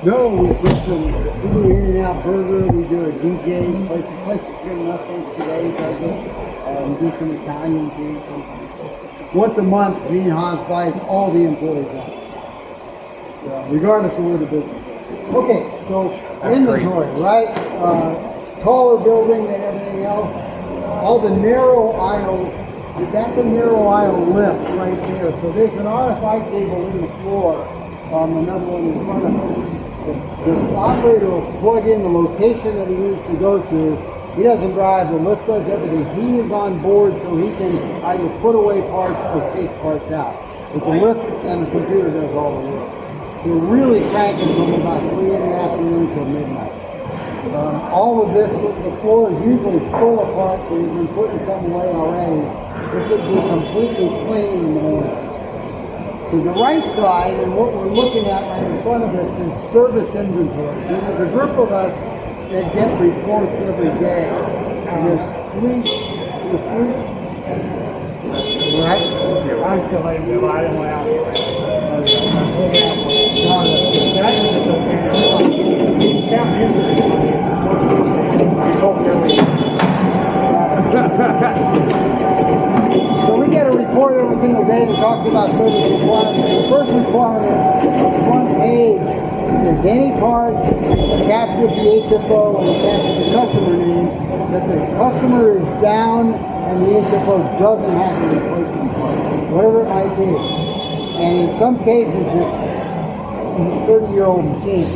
No, we put some, we do In-N-Out Burger, we do a DJ's, places bring us on today, we do some Italian too sometimes. Once a month, Gene Haas buys all the employees out, regardless of where the business is. Okay, so inventory, right? Taller building than everything else. All the narrow aisles, that's a narrow aisle lift right there. So there's an RFI cable in the floor, another one in front of us. The operator will plug in the location that he needs to go to. He doesn't drive, the lift does everything. He is on board so he can either put away parts or take parts out. But the lift and the computer does all the work. We're really cranking from about 3 in the afternoon till midnight. All of this, the floor is usually full of parts, so he's been putting some away already. This should be completely clean in the morning. To the right side, and what we're looking at right in front of us is service inventory. So there's a group of us that get reports every day. And there's three. Right? I'm still able to buy them out. So we get a report every single day that talks about service requirements. The first requirement on the front page is any parts attached with the HFO and attached with the customer name that the customer is down and the HFO doesn't have the replacement part, whatever it might be. And in some cases, it's 30-year-old machines.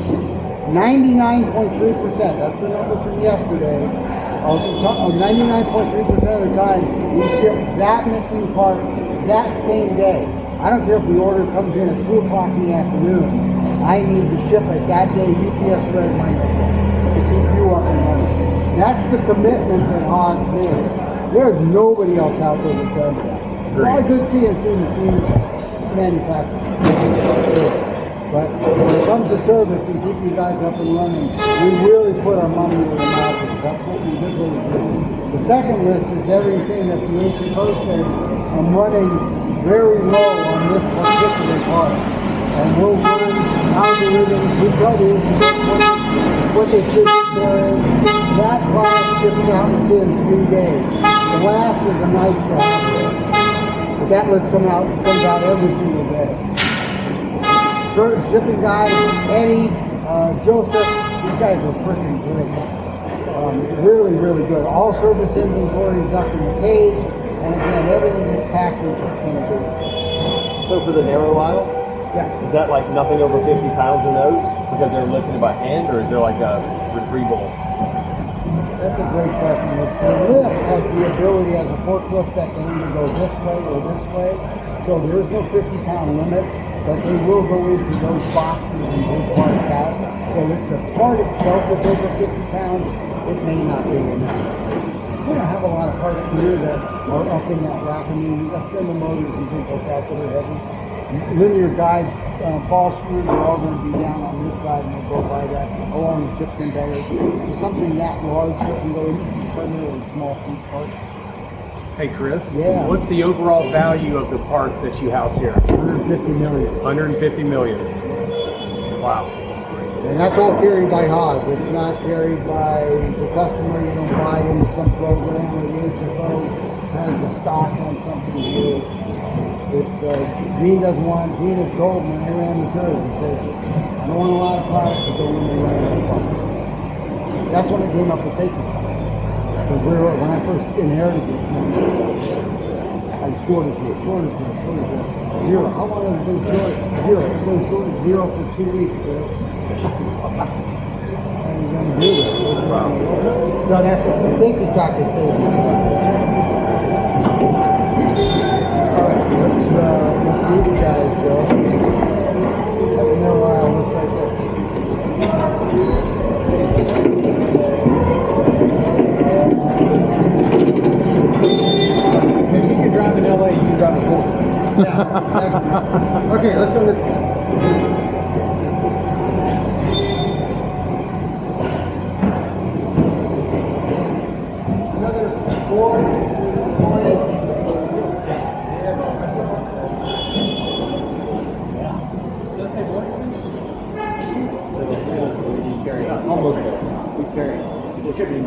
99.3%, that's the number from yesterday, of 99.3% of the time, we ship that missing part that same day. I don't care if the order comes in at 2 o'clock in the afternoon. I need to ship it that day, UPS ready my to keep you up and running. That's the commitment that Haas made. There's nobody else out there that does that. There's a lot of good CNC machine manufacturers. But when it comes to service and keep you guys up and running, we really put our money where the mouth is. That's what we did. The second list is everything that the HFO says I'm running very low on this particular part. And we'll run algorithms. We tell the HFO what they should be carrying. That product ships out within 3 days. The last is a nice list. But that list comes out every single day. Shipping guys, Eddie, Joseph, these guys are freaking great. Really, really good. All service inventory is up in the page, and again, everything that's packaged is going to do. So for the narrow aisle, is that like nothing over 50 pounds in those because they're lifted by hand, or is there like a retrieval? That's a great question. The lift has the ability as a forklift that can either go this way or this way, so there is no 50-pound limit. But they will go into those boxes and take parts out. So if the part itself is over 50 pounds, it may not be enough. We don't have a lot of parts here that are up in that rack. I mean, we got spindle motors and things like that that are heavy. Linear guides, ball screws are all going to be down on this side and we'll go by that along the chip conveyors. So something that large that can go into primarily small piece parts. Hey Chris, Yeah. What's the overall value of the parts that you house here? 150 million. 150 million. Wow. And that's all carried by Haas. It's not carried by the customer. You don't buy into some program where the HFO has a stock on something. Gene doesn't want, Gene is told when they ran the curve, he says, I don't want a lot of products to go in the ran out of parts. That's when it came up with safety stock. Because when I first inherited this thing, I shorted it. Zero. How long has it been short? Zero. It's been shorted zero for 2 weeks, bro. I was going to do that. Wow. So that's what the safety stock is saving. Alright, let's let these guys go. No, looks like that. If you can drive in LA, you can drive in Florida. Yeah, exactly. Okay, let's go this way. Another 4 points. He's carrying. Almost there. He's carrying. It should be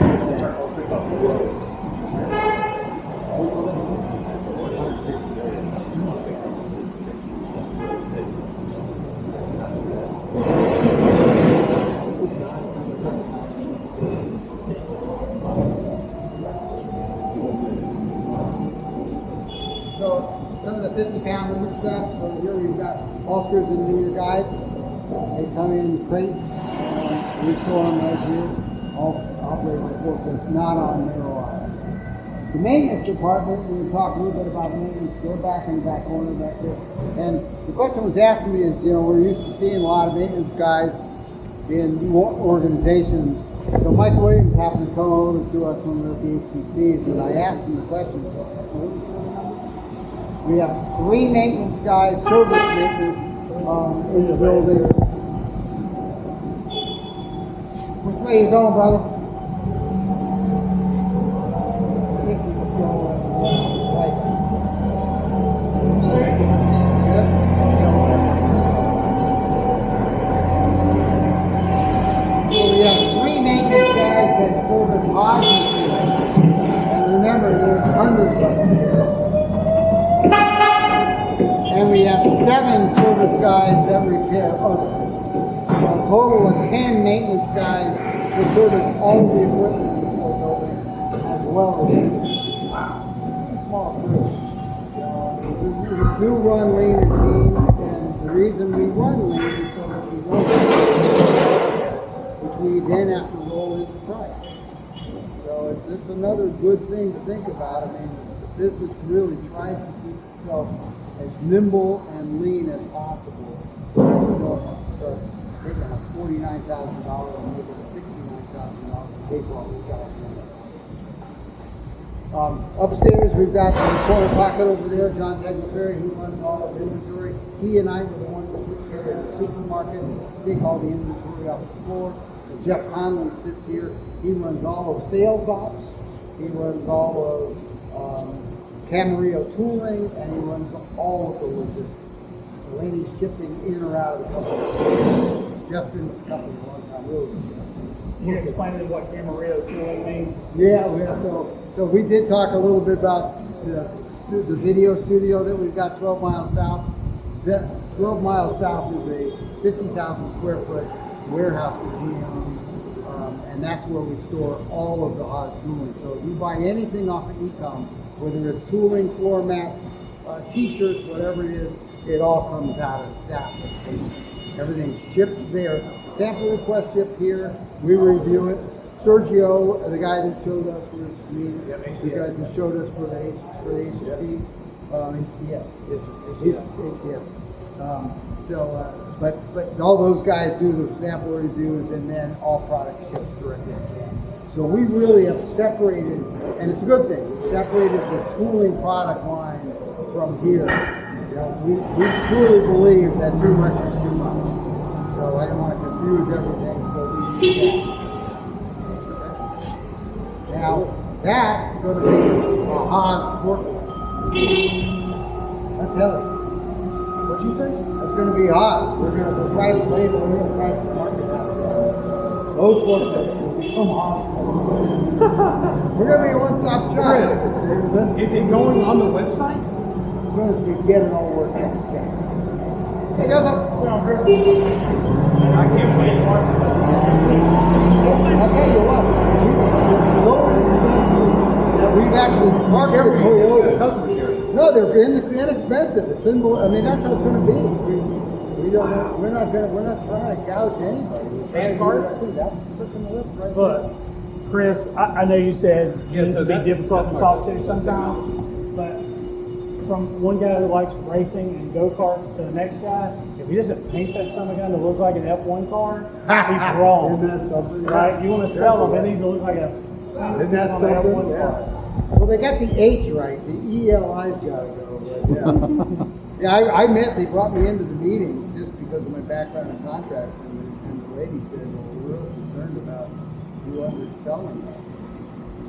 So some of the 50-pound limit stuff. So here we've got holsters and linear guides. They come in crates. We store them right here. All operate like forklifts, not on narrow aisle. The maintenance department, we talked a little bit about maintenance. They're back in the back corner back there. And the question was asked to me is, we're used to seeing a lot of maintenance guys in organizations. So Mike Williams happened to come over to us when we were at the HTCs, and I asked him the question, what was your number? We have 3 maintenance guys, service maintenance, in the building. Which way you going, brother? I think you just go right. Yep. So we have 3 maintenance guys that service Haas machines. And remember, there's hundreds of them here. And we have 7 service guys that repair others. A total of 10 maintenance guys that service all the equipment in the 4 buildings as well as a small group. We do run lean and mean, and the reason we run lean is so that we don't get which we then have to roll into price. So it's just another good thing to think about. I mean, the business really tries to keep itself as nimble and lean as possible so that we don't have to start taking a $49,000 and making a $69,000 to pay for all these guys. Upstairs, we've got the corner pocket over there, John Tagliaferri, he runs all of inventory. He and I were the ones that put together the supermarket, take all the inventory off the floor. And Jeff Conlon sits here, he runs all of sales ops, he runs all of Camarillo tooling, and he runs all of the logistics. So any shipping in or out of the company. Jeff's been with the company a long time, really. You explain to what Camarillo tooling means? Yeah, so we did talk a little bit about the video studio that we've got 12 miles south. That 12 miles south is a 50,000 square foot warehouse that Gene owns, and that's where we store all of the Haas tooling. So if you buy anything off of e-com, whether it's tooling, floor mats, t-shirts, whatever it is, it all comes out of that location. Everything's shipped there. Sample request shipped here. We review it. Sergio, the guy that showed us for his meeting, the guys that showed us for the HST, ATS. ATS. But all those guys do the sample reviews, and then all product ships directly to them. So we really have separated, and it's a good thing, separated the tooling product line from here. You know, we truly believe that too much is too much. So I don't want to confuse everything, so we do that. Now, that's going to be a Haas forklift. That's heavy. What'd you say? That's going to be Haas. We're going to go private label, we're going to private market that. Those forklifts will become Haas. We're going to be a one-stop shop. Is it going on the website? As soon as we get it all worked out, yes. Hey, guys, I can't wait. I'll tell you what, we've actually parked the Toyota. No, they're inexpensive. It's I mean, that's how it's going to be. We're not trying to gouge anybody. And cards? That's freaking lift right But, Chris, I know you said Yeah, it so would be that's- difficult that's to my talk question. to sometimes, but from one guy who likes racing and go-karts to the next guy, if he doesn't paint that son of a gun to look like an F1 car, he's wrong. Isn't that something? Right? You want to sell them, it needs to look like a Isn't that on an something? F1 Yeah. car. Well, they got the H right. The ELI's got to go. But yeah. Yeah, I met. They brought me into the meeting just because of my background in contracts, and the lady said, "Well, we're really concerned about you underselling us."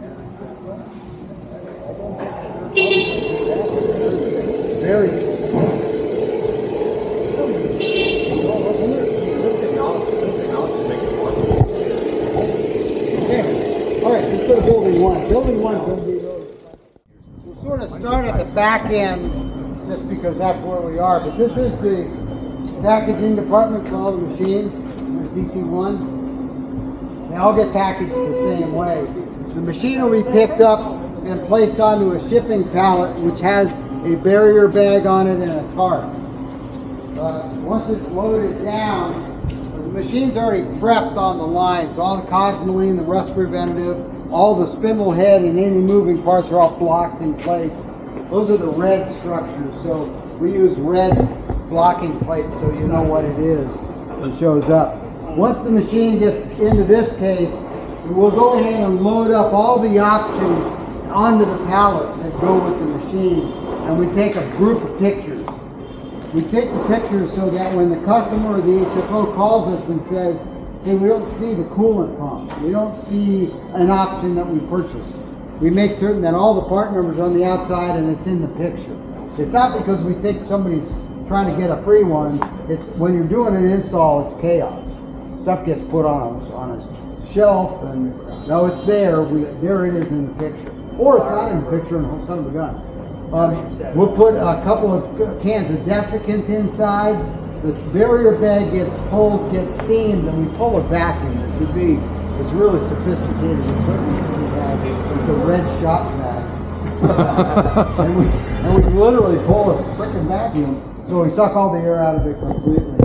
And I said, "Well, I don't think that. Very good." Okay. All right, let's go to building one. Building one's going to be really fun. So we'll sort of start at the back end, just because that's where we are. But this is the packaging department for all the machines. There's DC1. They all get packaged the same way. The machine will be picked up and placed onto a shipping pallet, which has a barrier bag on it and a tarp. Once it's loaded down, the machine's already prepped on the line, so all the cosmoline, the rust preventative, all the spindle head and any moving parts are all blocked in place. Those are the red structures, so we use red blocking plates so you know what it is when it shows up. Once the machine gets into this case, we'll go ahead and load up all the options onto the pallet that go with the machine. and we take a group of pictures. We take the pictures so that when the customer or the HFO calls us and says, hey, we don't see the coolant pump, we don't see an option that we purchased, we make certain that all the part numbers on the outside and it's in the picture. It's not because we think somebody's trying to get a free one. It's when you're doing an install, it's chaos. Stuff gets put on a shelf and no, it's there. There it is in the picture. Or it's not in the picture and son of a gun. We'll put a couple of cans of desiccant inside. The barrier bag gets pulled, gets seamed, and we pull a vacuum. It should be, it's really sophisticated. It's a red shop vac. and we literally pull a freaking vacuum. So we suck all the air out of it completely.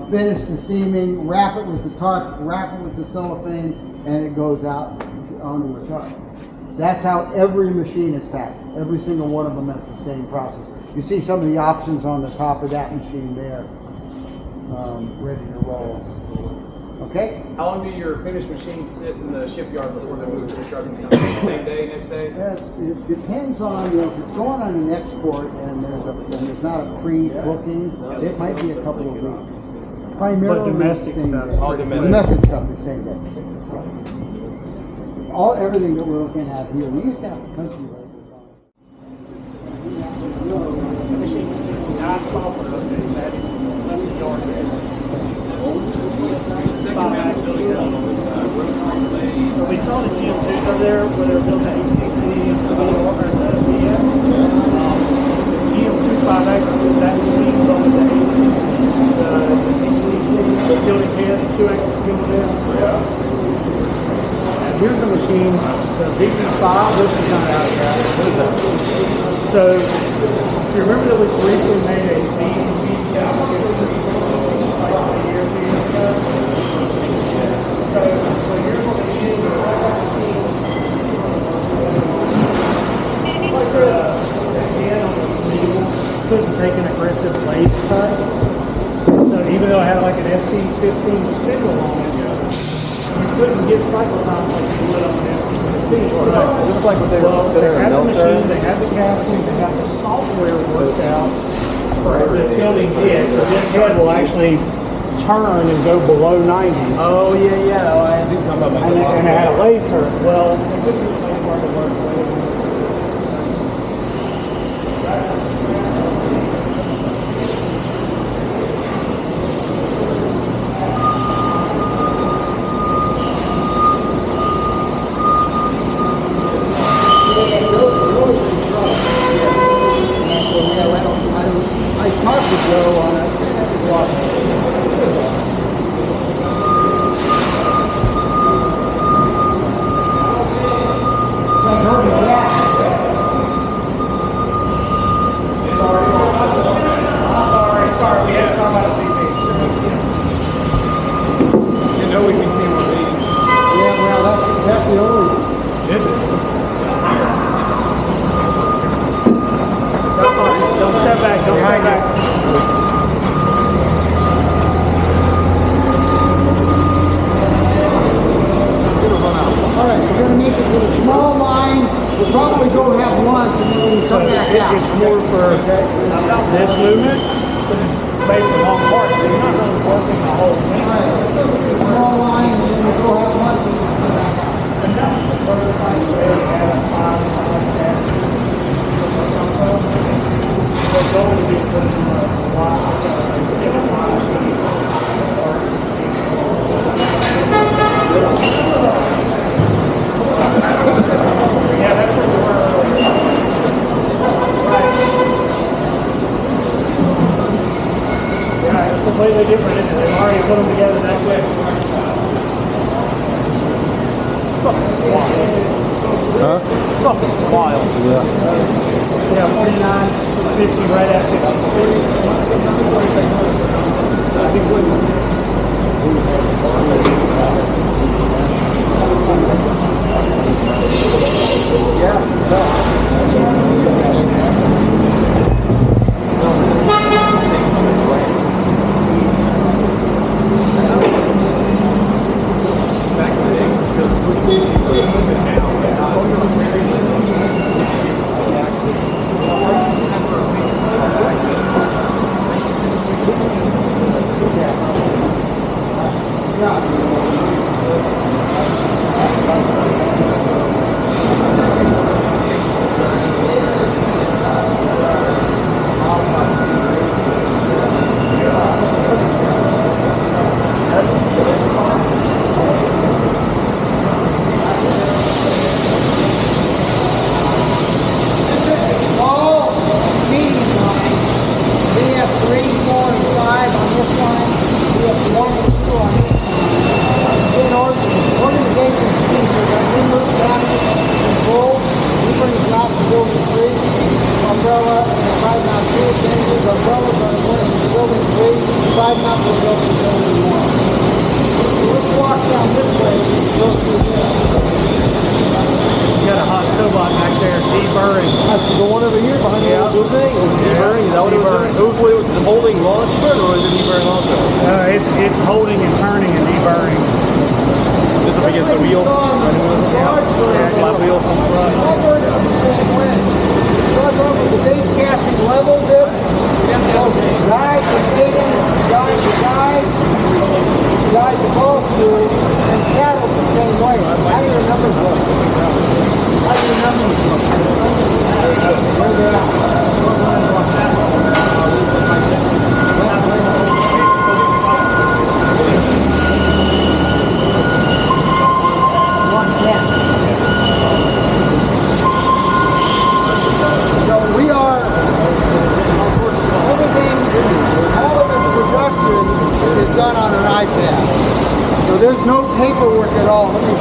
Finish the seaming, wrap it with the tarp, wrap it with the cellophane, and it goes out onto a truck. That's how every machine is packed. Every single one of them has the same process. You see some of the options on the top of that machine there, ready to roll. Okay? How long do your finished machines sit in the shipyard before they move to the truck? Same day, next day? It depends on, if it's going on an export and there's not a pre-booking, it might be a couple of weeks. Primarily domestic same stuff. day. All domestic. Domestic stuff is same day. Everything that we're looking at here, we used to have a country labels So we saw the GM2s over there where they were building the HPC and the DS. GM2 5X was that machine going to the HPC, the building head, the 2X building head. And here's the machine, the VP5, this is not out of that. What is that? So, if you remember that we briefly made a VP7 like a year ago. So here's what we did. Couldn't take an aggressive blade cut. So even though I had like an ST15 spindle on it, you couldn't get cycle time like you would on an ST15. It looks like what they were They had the machine, they had the casting, they got the software worked out for the tilting head. So this head will actually turn and go below 90. Oh yeah. Oh, I did talk about that. And it had a lathe turn. Well, it couldn't use lathe turn to work with. I talked to Joe on it. Sorry, we had to talk about a TV. You know we can see one of these. Yeah, well, that's the only. Is it? Don't step back, don't step back. All right, we're going to make it a little small line. We'll probably go have lunch and then we can come back out. It's more for this movement, because it's made for long parts, so you're not really working the whole thing. All right, small line and then we'll go have lunch and we'll come back out. And that's the first time we had a five, something like that. The goal would be to put some yeah, that's what we're yeah, it's completely different, isn't it? They've already put them together that quick. Huh? Fucking wild. Yeah, 49, 50 right at 50. 3, umbrella, and 5 knot 2 changes. Umbrellas are going to building 3, 5 knots will go to building 1. So let's walk down this way and go through this. You got a hot cobot back there, deburring. That's the one over here behind the little thing. Deburring. Is that what it was? Hopefully it was the holding launch or is it deburring also? It's holding and turning and deburring. Just up against the wheel. Flat wheel. The base casting level this. Guide to taken, guide to guide, guide to ball through, and saddle the same way. How do your numbers look? How do your numbers look? Where they're at. So we are, everything, all of this production is done on an iPad. So there's no paperwork at all. Let me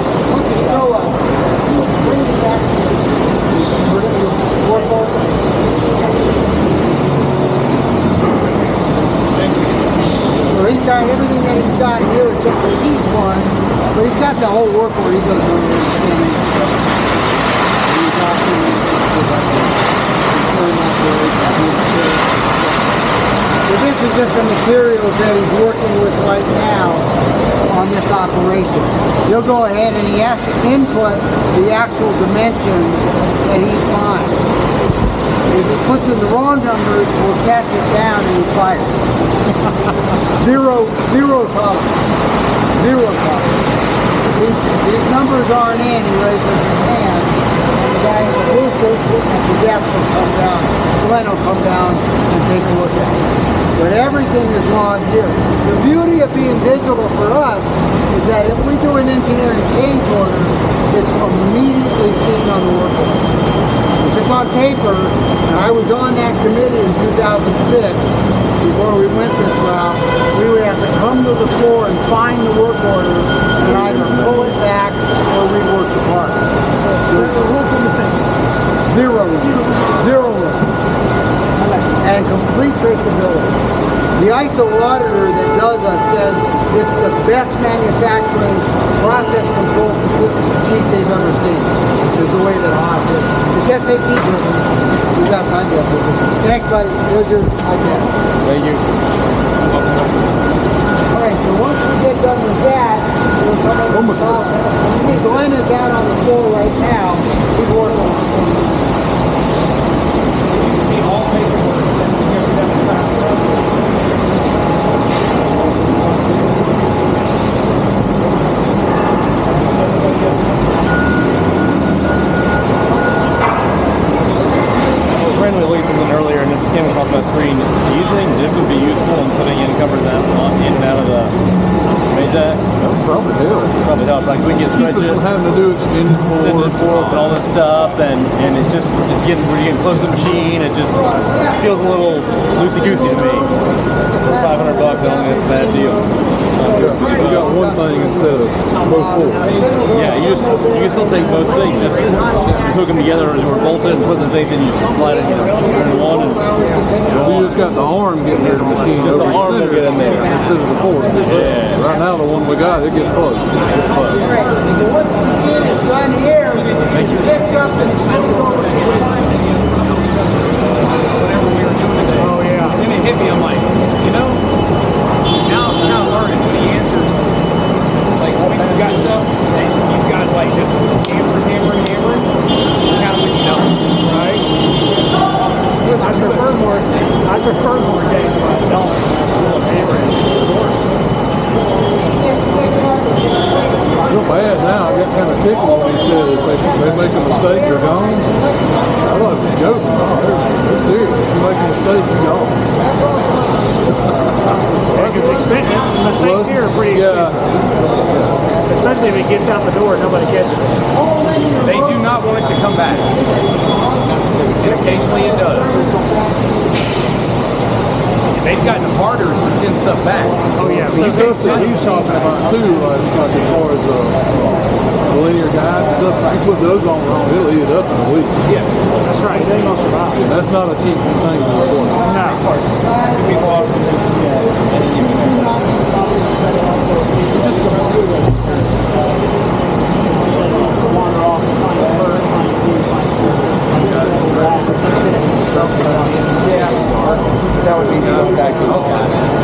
show us. Bring it back to the work order. So he's got everything that he's got here except for these ones, but he's got the whole work order. He's going to do everything. So this is just the materials that he's working with right now on this operation. He'll go ahead and he has to input the actual dimensions that he finds. If he puts in the wrong numbers, we'll catch it down and he fires. Zero tolerance. Zero tolerance. These numbers aren't in, he raises his hand. The guy in the blue shirt sitting at the desk will come down, Glenn will come down and take a look at it. But everything is logged here. The beauty of being digital for us is that if we do an engineering change order, it's immediately seen on the work order. If it's on paper, and I was on that committee in 2006, before we went this route, we would have to come to the floor and find the work order and either pull it back or rework the part. Zero. And complete traceability. The ISO auditor that does us says it's the best manufacturing process control sheet they've ever seen. Is the way that Haas is. It's SAP driven. We've got tons of it. Thanks, buddy. There's your iPad. Thank you. Alright, so once we get done with that, we'll come over to the top. You see, Glenn is out on the floor right now. He's working on it. Randomly looked at something earlier and this came across my screen. Do you think this would be useful in putting in covers that in and out of the Maytag? That would probably help. Probably help. Like we can stretch it. From having to do extended Ports and all this stuff, and it's we're getting close to the machine. It just feels a little loosey-goosey to me. For $500, I don't think it's a bad deal. You got one thing instead of both four. Yeah, you can still take both things, just hook them together or bolted and put the things in. You slide it into one. And, You just got the arm getting there to the machine. Just the arm will get in there instead of the port. Yeah. Right now, the one we got, it gets close. It's close. Once the machine is done here, it picks up and spins over to Whatever we were doing today. Oh, yeah. And then it hit me. I'm like, now I'm kind of learning when he answers. Like, when you've got stuff that you've got, like, just hammering. How would you know? Right? I prefer more games, but I don't. Of course. I feel bad now. I got kind of tickled when he said if they make a mistake, you're gone. I thought it was joking. No, they're serious. If you make a mistake, you're gone. Because mistakes here are pretty expensive. Especially if it gets out the door and nobody catches it. They do not want it to come back. And occasionally it does. They've gotten harder to send stuff back. Oh yeah. So that's what he's talking about too, like as far as the linear guide and stuff, if you put those on wrong, it'll eat it up in a week. Yes, that's right. They don't survive. And that's not a cheap thing to report. No. People That would be good to actually look at.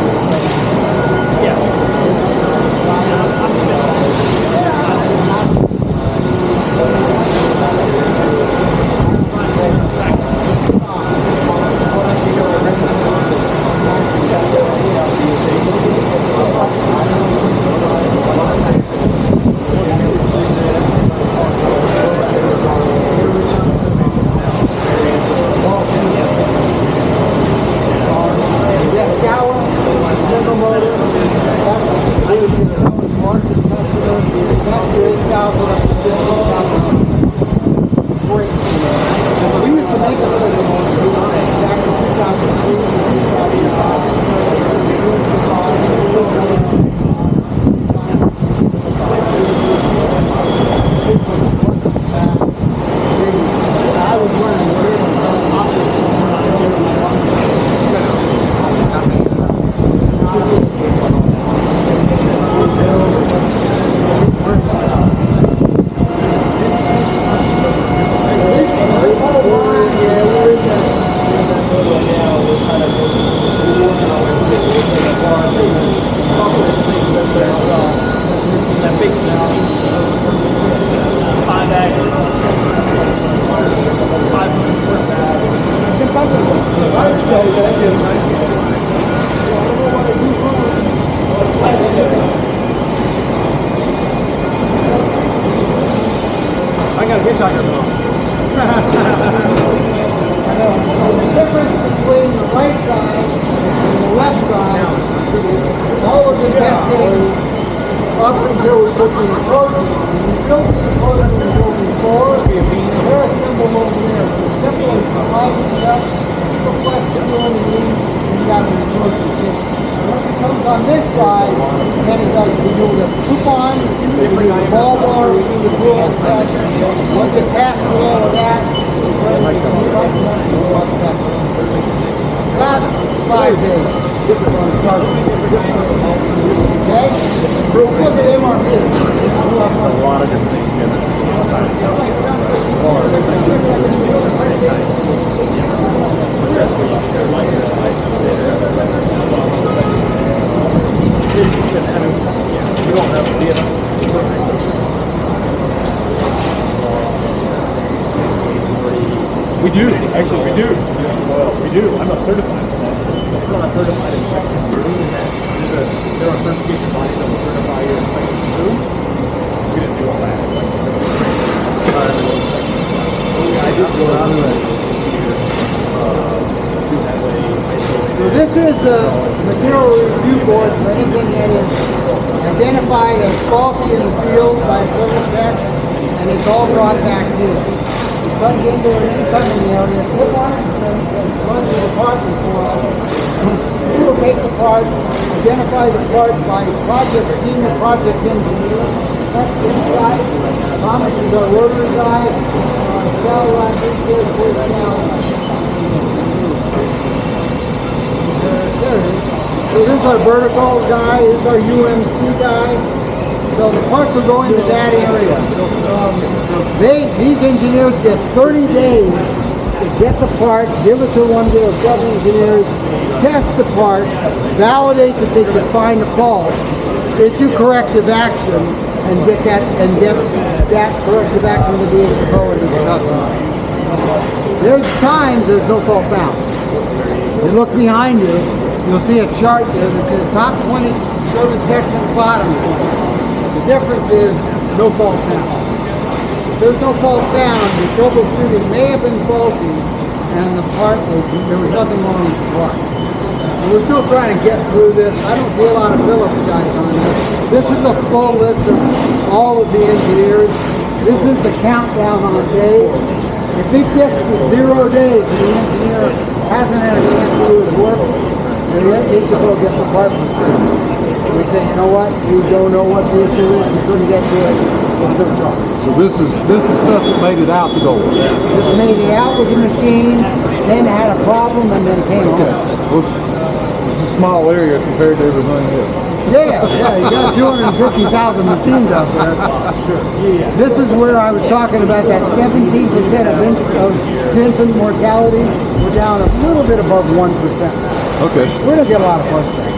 We do. Actually, we do. Well, we do. I'm not certified. I'm not certified in section 2. There are certification bodies that will certify you in section 2. We didn't do all that. I just go out of it. So this is the material review board for anything that is identified as faulty in the field by a service tech, and it's all brought back here. You plug into an incoming area, clip on it, and run the department for us. We will take the part, identify the part by senior project engineer. That's this guy. Thomas is our rotary guy. Sal right here, So this is our vertical guy, this is our UMC guy. So the parts will go into that area. These engineers get 30 days to get the part, give it to one of their sub-engineers, test the part, validate that they can find the fault, issue corrective action, and get that corrective action to the HFO and to the customer. There's times there's no fault found. You look behind you, you'll see a chart there that says top 20 service techs and bottom. The difference is no fault found. If there's no fault found, the troubleshooting may have been faulty and there was nothing wrong with the part. And we're still trying to get through this. I don't see a lot of Phillips guys on this. This is a full list of all of the engineers. This is the countdown on days. If he gets to 0 days and the engineer hasn't had a chance to do his work, he should go get the part. We say, you know what, we don't know what the issue is, we couldn't get to it. So this is stuff that made it out the door. This made it out with the machine, then had a problem, and then came Okay. home. Well, it's a small area compared to everything else. Yeah, you got 250,000 machines out there. This is where I was talking about that 17% of infant mortality. We're down a little bit above 1%. Okay. We're gonna get a lot of parts back.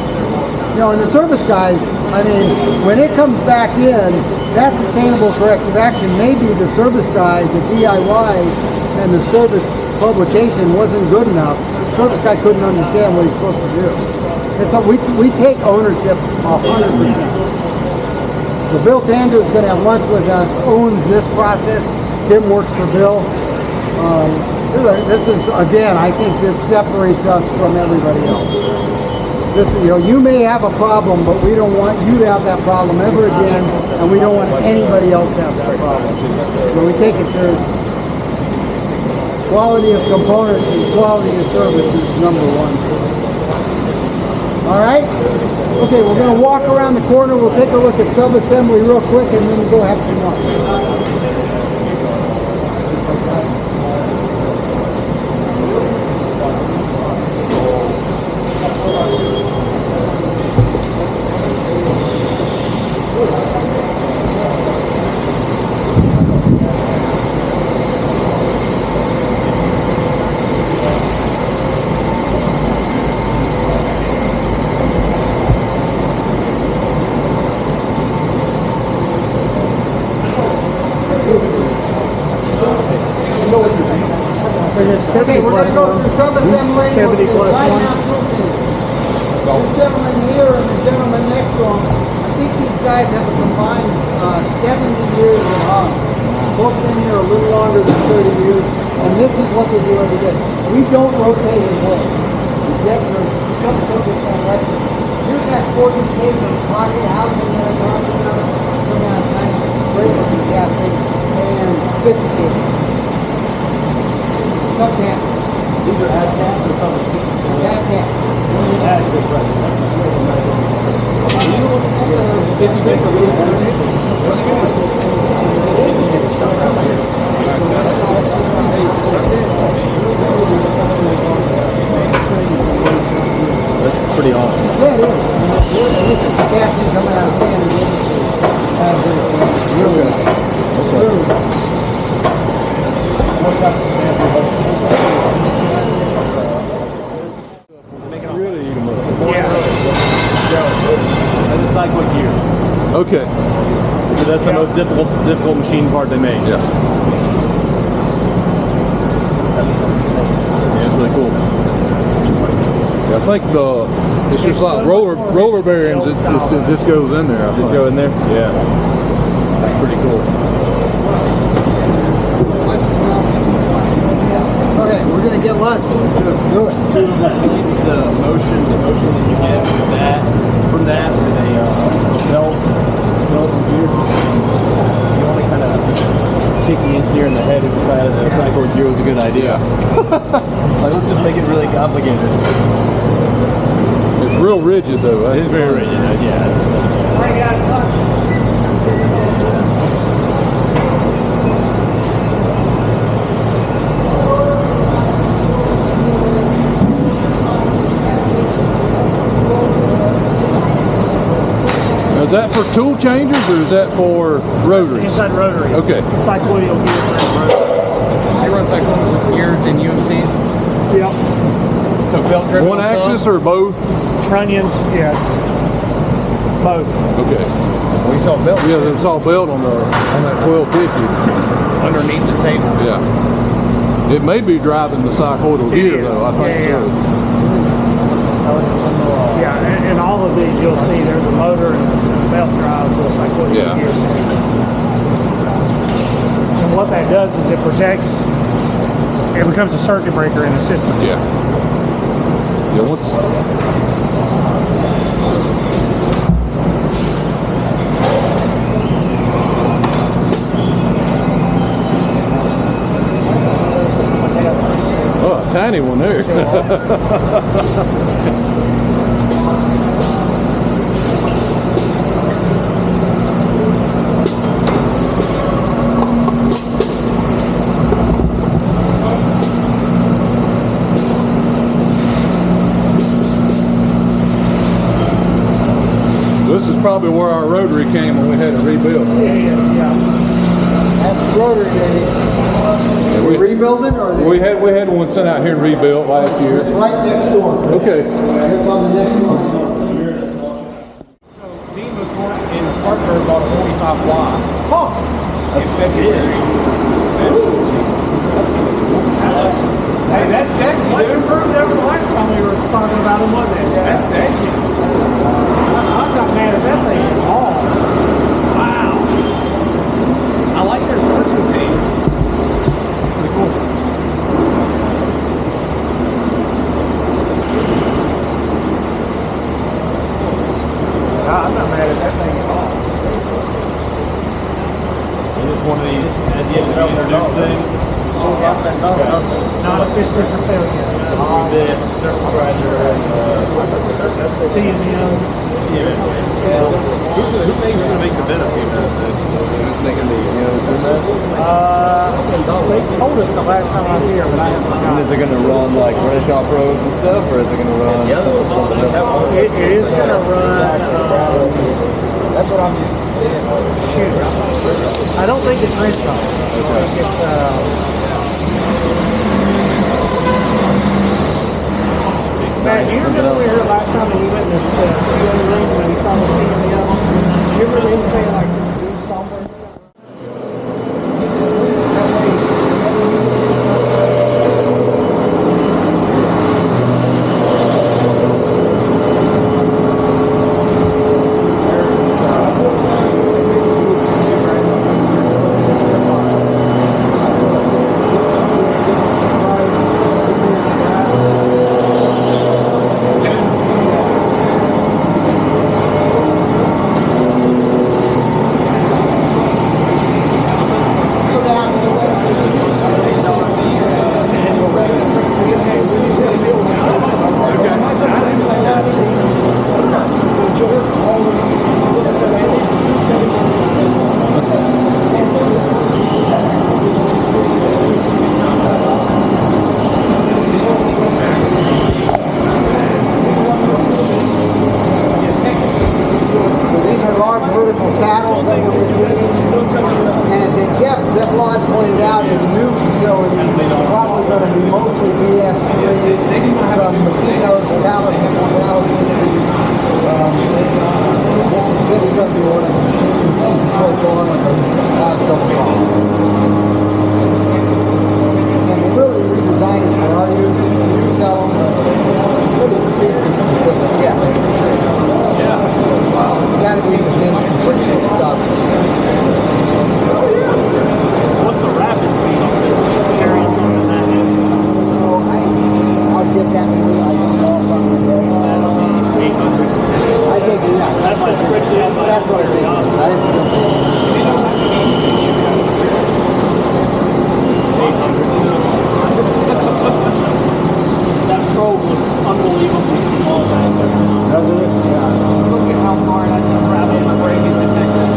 You know, and the service guys, I mean, when it comes back in, that sustainable corrective action, maybe the service guy, the DIY, and the service publication wasn't good enough. The service guy couldn't understand what he's supposed to do. And so we take ownership 100%. So Bill Tanger is going to have lunch with us, owns this process. Tim works for Bill. This is, again, I think this separates us from everybody else. This, you know, you may have a problem, but we don't want you to have that problem ever again, and we don't want anybody else to have that problem. So we take it seriously. Quality of components and quality of service is number one. All right? Okay, we're going to walk around the corner. We'll take a look at sub-assembly real quick, and then go have some lunch. Okay, we're going to go through sub-assembly. 70 plus one. This gentleman here and the gentleman next to him, I think these guys have a combined 70 years of Haas. Both been here a little longer than 30 years, and this is what they do every day. We don't rotate and roll. We get your sub-circuits on electric. Here's that 40 cable pocket housing that I'm talking about. Coming out of nice, great looking gas station, and 50 cable. Sub cap. These are ad caps or something? Ad cap. Ad That's pretty awesome. Yeah, it is. This is the casting coming out of Canada. Really good. Really good. Really eat them up. Yeah. And it's like what gear? Okay. So that's the most difficult machine part they make. Yeah. Yeah, it's really cool. Yeah, I think it's just like roller bearings. It just goes in there. Just go in there? Yeah. That's pretty cool. Okay, we're gonna get lunch. Do it. It's the motion that you get with that, from that, with a belt and gears. You only kind of kick the engineer in the head who decided that a cycle gear was a good idea. Like, let's just make it really complicated. It's real rigid though. It's very rigid, yeah. All right, guys, lunch. Is that for tool changers or is that for rotors? Inside rotary. Okay. Cycloidal gear for rotary. They run cycloidal gears and UMCs. Yep. So belt driven. One axis or both? Trunnions, yeah. Both. Okay. We saw belt Yeah, it's all belt on that 1250. underneath the table. Yeah. It may be driving the cycloidal gear is. though. I think Yeah, so. Yeah, and all of these you'll see there's a motor and belt drive with cycloidal Yeah. gear. And what that does is it protects, it becomes a circuit breaker in the system. Yeah. Yeah. Once. Oh, a tiny one there. is probably where our rotary came when we had it rebuilt. Yeah. That's rotary, baby. Yeah, We rebuilding or they? we had one sent out here and rebuilt last year. It's right next door. Okay. It's on the next one. Team and his partner bought a 45Y in February. Hey, that's sexy, much improved over the last time we were talking about him, wasn't it? That's sexy. I'm not mad at that thing at all. Wow. I like their sourcing team. Pretty cool. I'm not mad at that thing at all. It is one of these, as you introduce things, Not officially for sale yet. do this, surface scratcher, and CMM. who's going to make the benefit of that? Who's making the, They told us the last time I was here, but I haven't and forgotten. is it going to run like Renaissance Pros and stuff, or is it going to run something else? It is going to run. That's what I'm used to seeing. Shoot. I don't think it's Renshaw. I think it's. Matt, do you remember we were here last time and we went in this other rooms and we saw the CMM? Do you remember him saying like do something? What's the rapid speed on this? Variance on that? I'll get that. I don't know if I'm gonna get it. 800. I think, yeah. That's just strictly up by That's what I think. I didn't think so. 800. That probe was unbelievably small back there. Look at how far that grab in the brake is detected.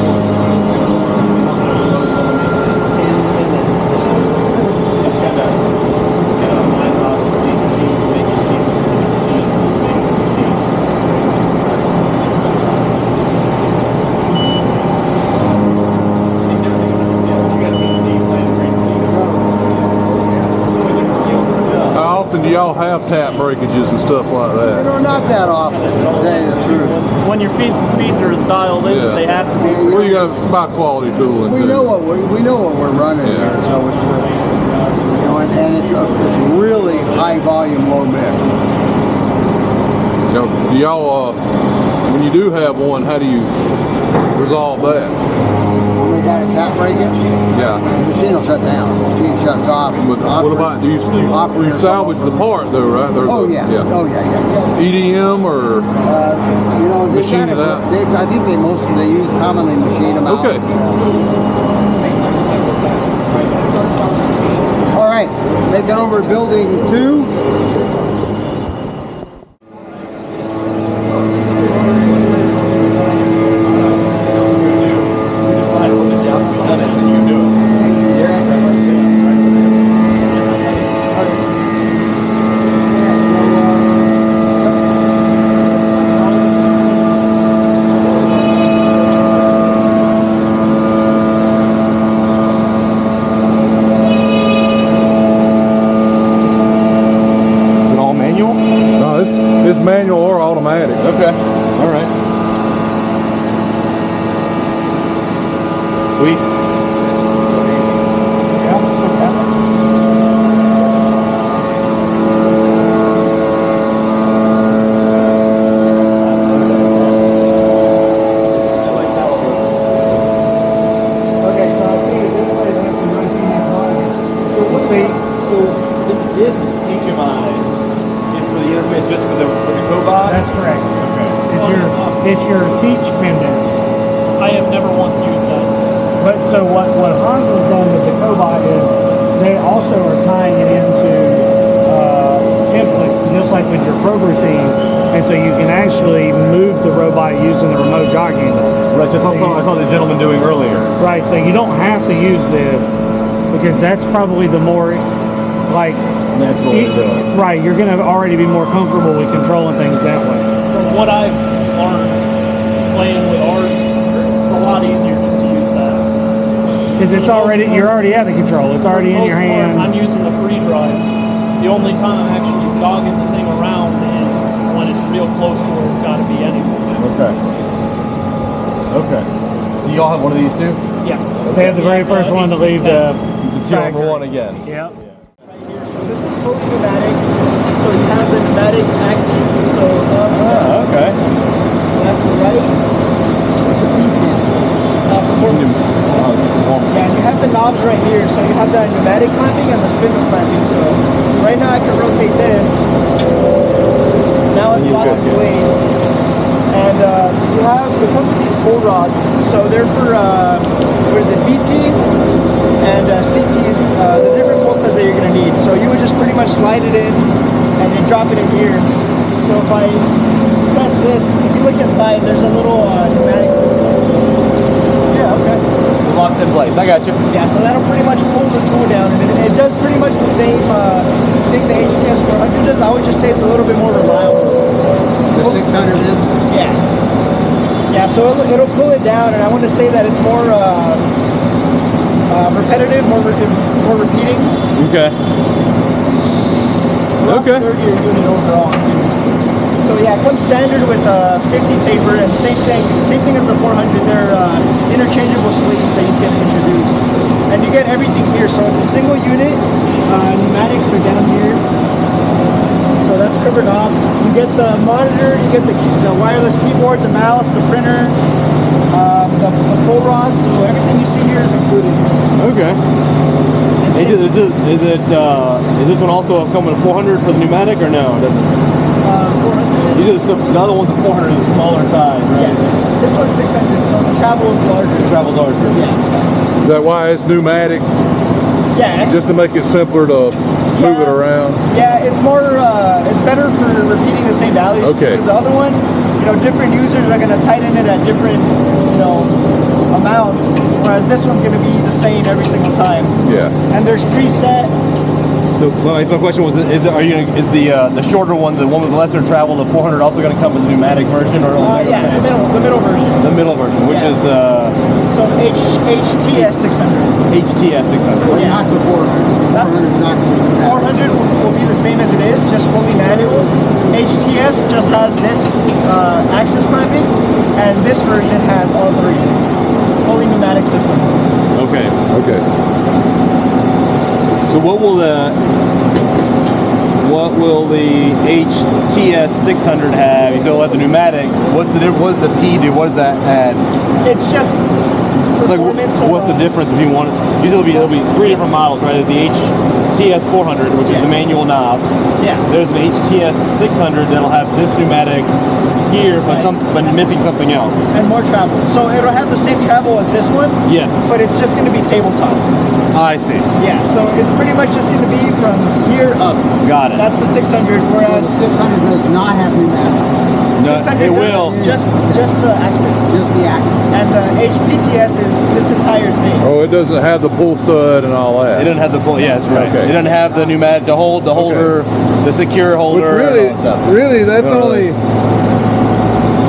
Do y'all have tap breakages and stuff like that? No, not that often, to tell you the truth. When your feeds and speeds are as dialed in as they have to be. Well, you got about quality tooling We too. know what we're running here, so it's and it's really high volume, low mix. Now, do y'all, when you do have one, how do you resolve that? When we got a tap break it, Yeah. the machine will shut down. The machine shuts off. But what about, do you salvage the part though, right? There's Oh yeah. Oh yeah. EDM or? They Machine kind it out? of. I think they commonly machine them out. Okay. All right, make it over to building 2. manual or automatic. Okay. All right. Sweet. This HMI is for the interface just for the cobot? That's correct. It's your teach pin down. I have never once used that. But so what Hans has done with the cobot is they also are tying it into templates, just like with your probe routines, and so you can actually move the robot using the remote jog handle. Right, just I saw the gentleman doing earlier. Right, so you don't have to use this because that's probably the more like natural. Right, you're going to already be more comfortable with controlling things that way. From what I've learned playing with ours, it's a lot easier just to use that. Because it's already, you're already at the control. It's already in your hand. I'm using the free drive. The only time I'm actually jogging the thing around is when it's real close to where it's got to be anyway. Okay. Okay. So you all have one of these too? Yeah. They have the very first one to leave the serial number one again. Yep. So this is fully pneumatic. So you have the pneumatic axis. So Okay. left to right. Performance. Yeah, you have the knobs right here. So you have the pneumatic clamping and the spindle clamping. So right now I can rotate this. Now it's locked in place. And it comes with these pull rods. So they're for BT and CT, the different pull sets that you're going to need. So you would just pretty much slide it in and then drop it in here. So if I press this, if you look inside, there's a little pneumatic system. Yeah, okay. The lock's in place. I got you. Yeah, so that'll pretty much pull the tool down, and it does pretty much the same thing the HTS 400 does. I would just say it's a little bit more reliable. The 600 is? Yeah. Yeah, so it'll pull it down, and I want to say that it's more repetitive, more repeating. Okay. Okay. Third year unit overall. So yeah, it comes standard with 50 taper, and same thing as the 400. They're interchangeable sleeves that you can introduce, and you get everything here. So it's a single unit. Pneumatics are down here. So that's covered off. You get the monitor, you get the wireless keyboard, the mouse, the printer, the pull rods. So everything you see here is included. Okay. Is this one also coming to 400 for the pneumatic or no? 400. The other one's a 400 is the smaller size, right? Yeah. This one's 600, so the travel is larger. The travel's larger. Yeah. Is that why it's pneumatic? Yeah. Just to make it simpler to move it around? Yeah, it's more, it's better for repeating the same values. Okay. Because the other one, different users are going to tighten it at different, amounts, whereas this one's going to be the same every single time. Yeah. And there's preset. So my question was: is the shorter one, the one with lesser travel, the 400, also going to come with the pneumatic version, or Yeah, the middle version. The middle version, which is the HTS 600. HTS 600. Yeah. Not the 400. The 400 is not going to be that. 400 will be the same as it is, just fully manual. HTS just has this axis clamping, and this version has all three. Fully pneumatic system. Okay. Okay. So what will the HTS 600 have? You still have the pneumatic. What does the P do? What does that add? It's just It's like performance. what's the difference between one? Usually there'll be three different models, right? There's the HTS 400, which is the manual knobs. Yeah. There's an HTS 600 that'll have this pneumatic here, but missing something else. And more travel. So it'll have the same travel as this one. Yes. But it's just going to be tabletop. I see. Yeah. So it's pretty much just going to be from here up. Got it. That's the 600. The Whereas 600 does not have pneumatic. No, 600 it does will. just the axis. Just the axis. And the HPTS is this entire thing. Oh, it doesn't have the pull stud and all that. It doesn't have the full. Yeah, that's right. Okay. It doesn't have the pneumatic to hold the holder, the secure Which holder. really, and all that stuff. really, that's only.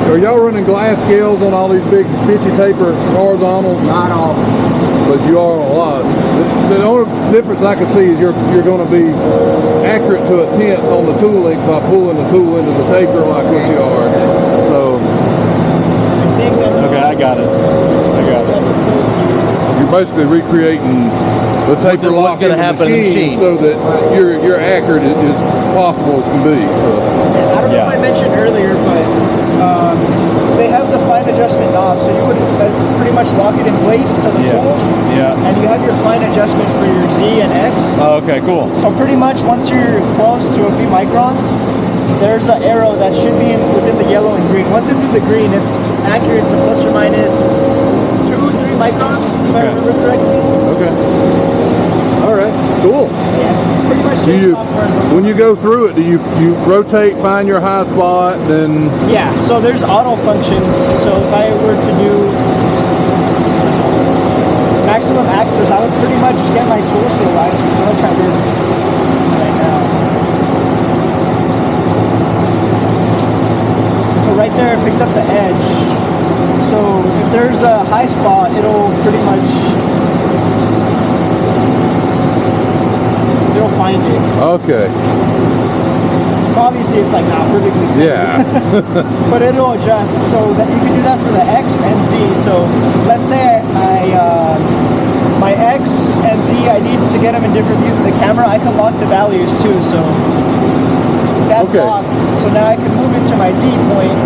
Are y'all running glass scales on all these big 50 taper horizontals? Not all. but you are on a lot. The only difference I can see is you're going to be accurate to a tenth on the tool length by pulling the tool into the taper like what you are. So. Okay, I got it. You're basically recreating the taper lock in the machine so that you're accurate as possible as can be. So. I don't know if I mentioned earlier, but they have the fine adjustment knob, so you would pretty much lock it in place to the tool. Yeah. And you have your fine adjustment for your Z and X. Oh, okay, cool. So pretty much once you're close to a few microns, there's an arrow that should be within the yellow and green. Once it's in the green, it's accurate to plus or minus 2-3 microns, if I remember correctly. Okay. All right. Cool. Yes, it's pretty much same software. When you go through it, do you rotate, find your high spot, then? Yeah. So there's auto functions. So if I were to do maximum access, I would pretty much get my tool. So I'm gonna try this right now. So right there, I picked up the edge. So if there's a high spot, it'll pretty much, it'll find it. Okay. Obviously, it's like not perfectly safe. Yeah. But it'll adjust. So that you can do that for the X and Z. So let's say my X and Z, I need to get them in different views of the camera. I can lock the values too. So that's locked. So now I can move it to my Z point.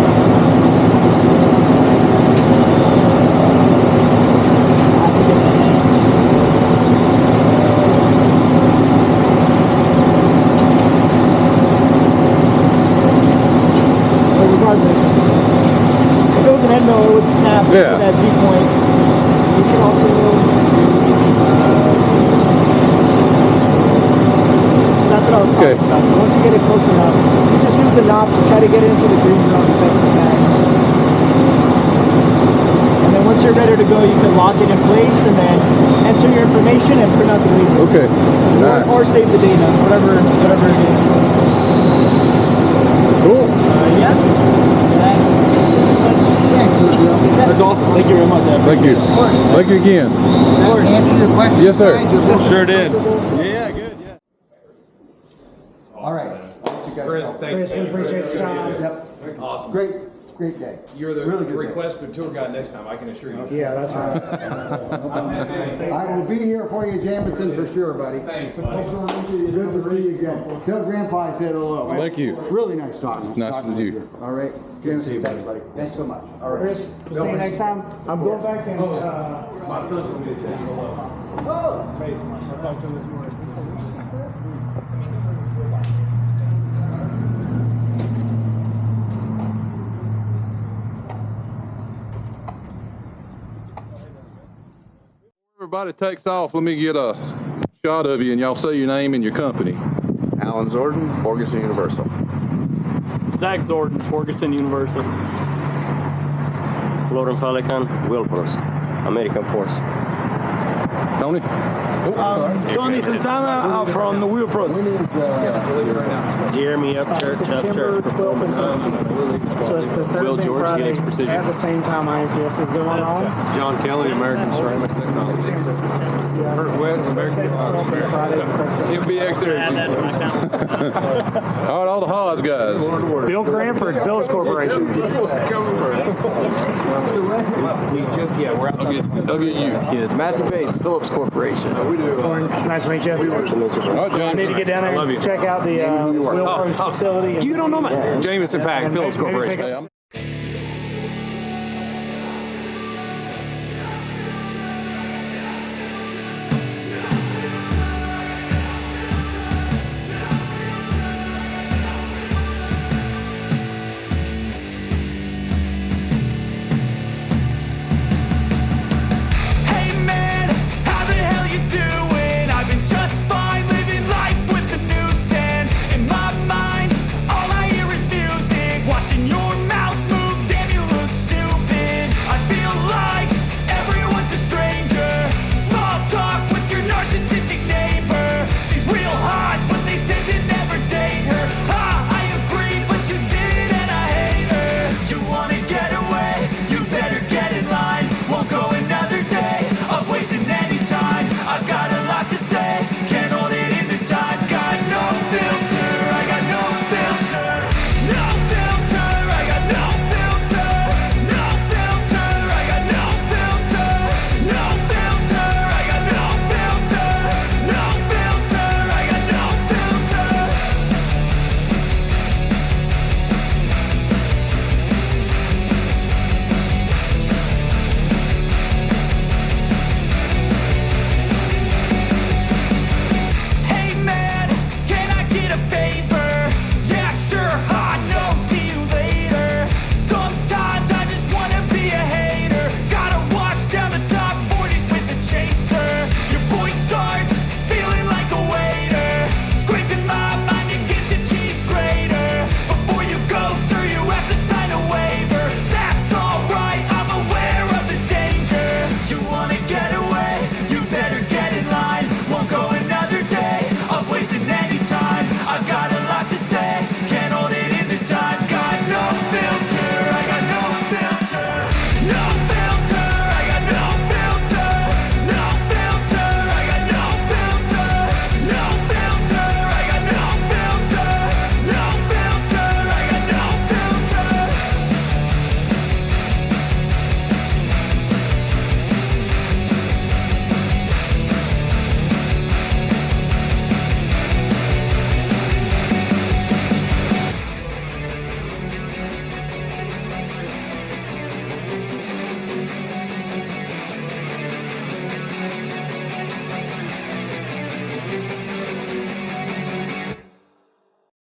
If it was an end mill, it would snap into that Z point. You can also so that's what I was talking about. So once you get it close enough, you just use the knobs to try to get it into the green zone as best you can. And then once you're ready to go, you can lock it in place and then enter your information and print out the reading. Okay. Nice. Or save the data, whatever it is. Cool. Yeah. That's awesome. Thank you very much. Thank you. Thank you again. Answer your question. Yes, sir. Sure did. Yeah, good. Yeah. All right. Chris, thank you. We appreciate your time. Yep. Awesome. Great day. You're the Really good requested tour guide next time, I can assure you. Yeah, that's right. I will be here for you, Jameson, for sure, buddy. Thanks, buddy. Good to see you again. Tell Grandpa I said hello. Thank you. Really nice talking. Nice talking to with you. All right. Jameson, thanks, buddy. Thanks so much. All right. Chris, we'll see you next time. I'm going back and My son told me to tell you hello. Whoa. I talked to him this morning. Everybody takes off. Let me get a shot of you, and y'all say your name and your company. Alan Zorden, Ferguson Universal. Zach Zorden, Ferguson Universal. Lauren Falcon, Wilpros, American Force. Tony? Tony Santana from the Wheel Pros. Jeremy Upchurch, Performance. So it's the third Will big George, Friday Phoenix Precision. at the same time IMTS is going on. John Kelly, American Ceramic Technology. Kurt West, American MBX Energy. All right, all the Haas guys. Bill Cranford, Phillips Corporation. Yeah, we're out. I'll get you. Matthew Bates, Phillips Corporation. It's nice to meet you. All right, John. I need to get down there and check out the Wheel Pros facility. You don't know me. Jameson Pack, Phillips Corporation.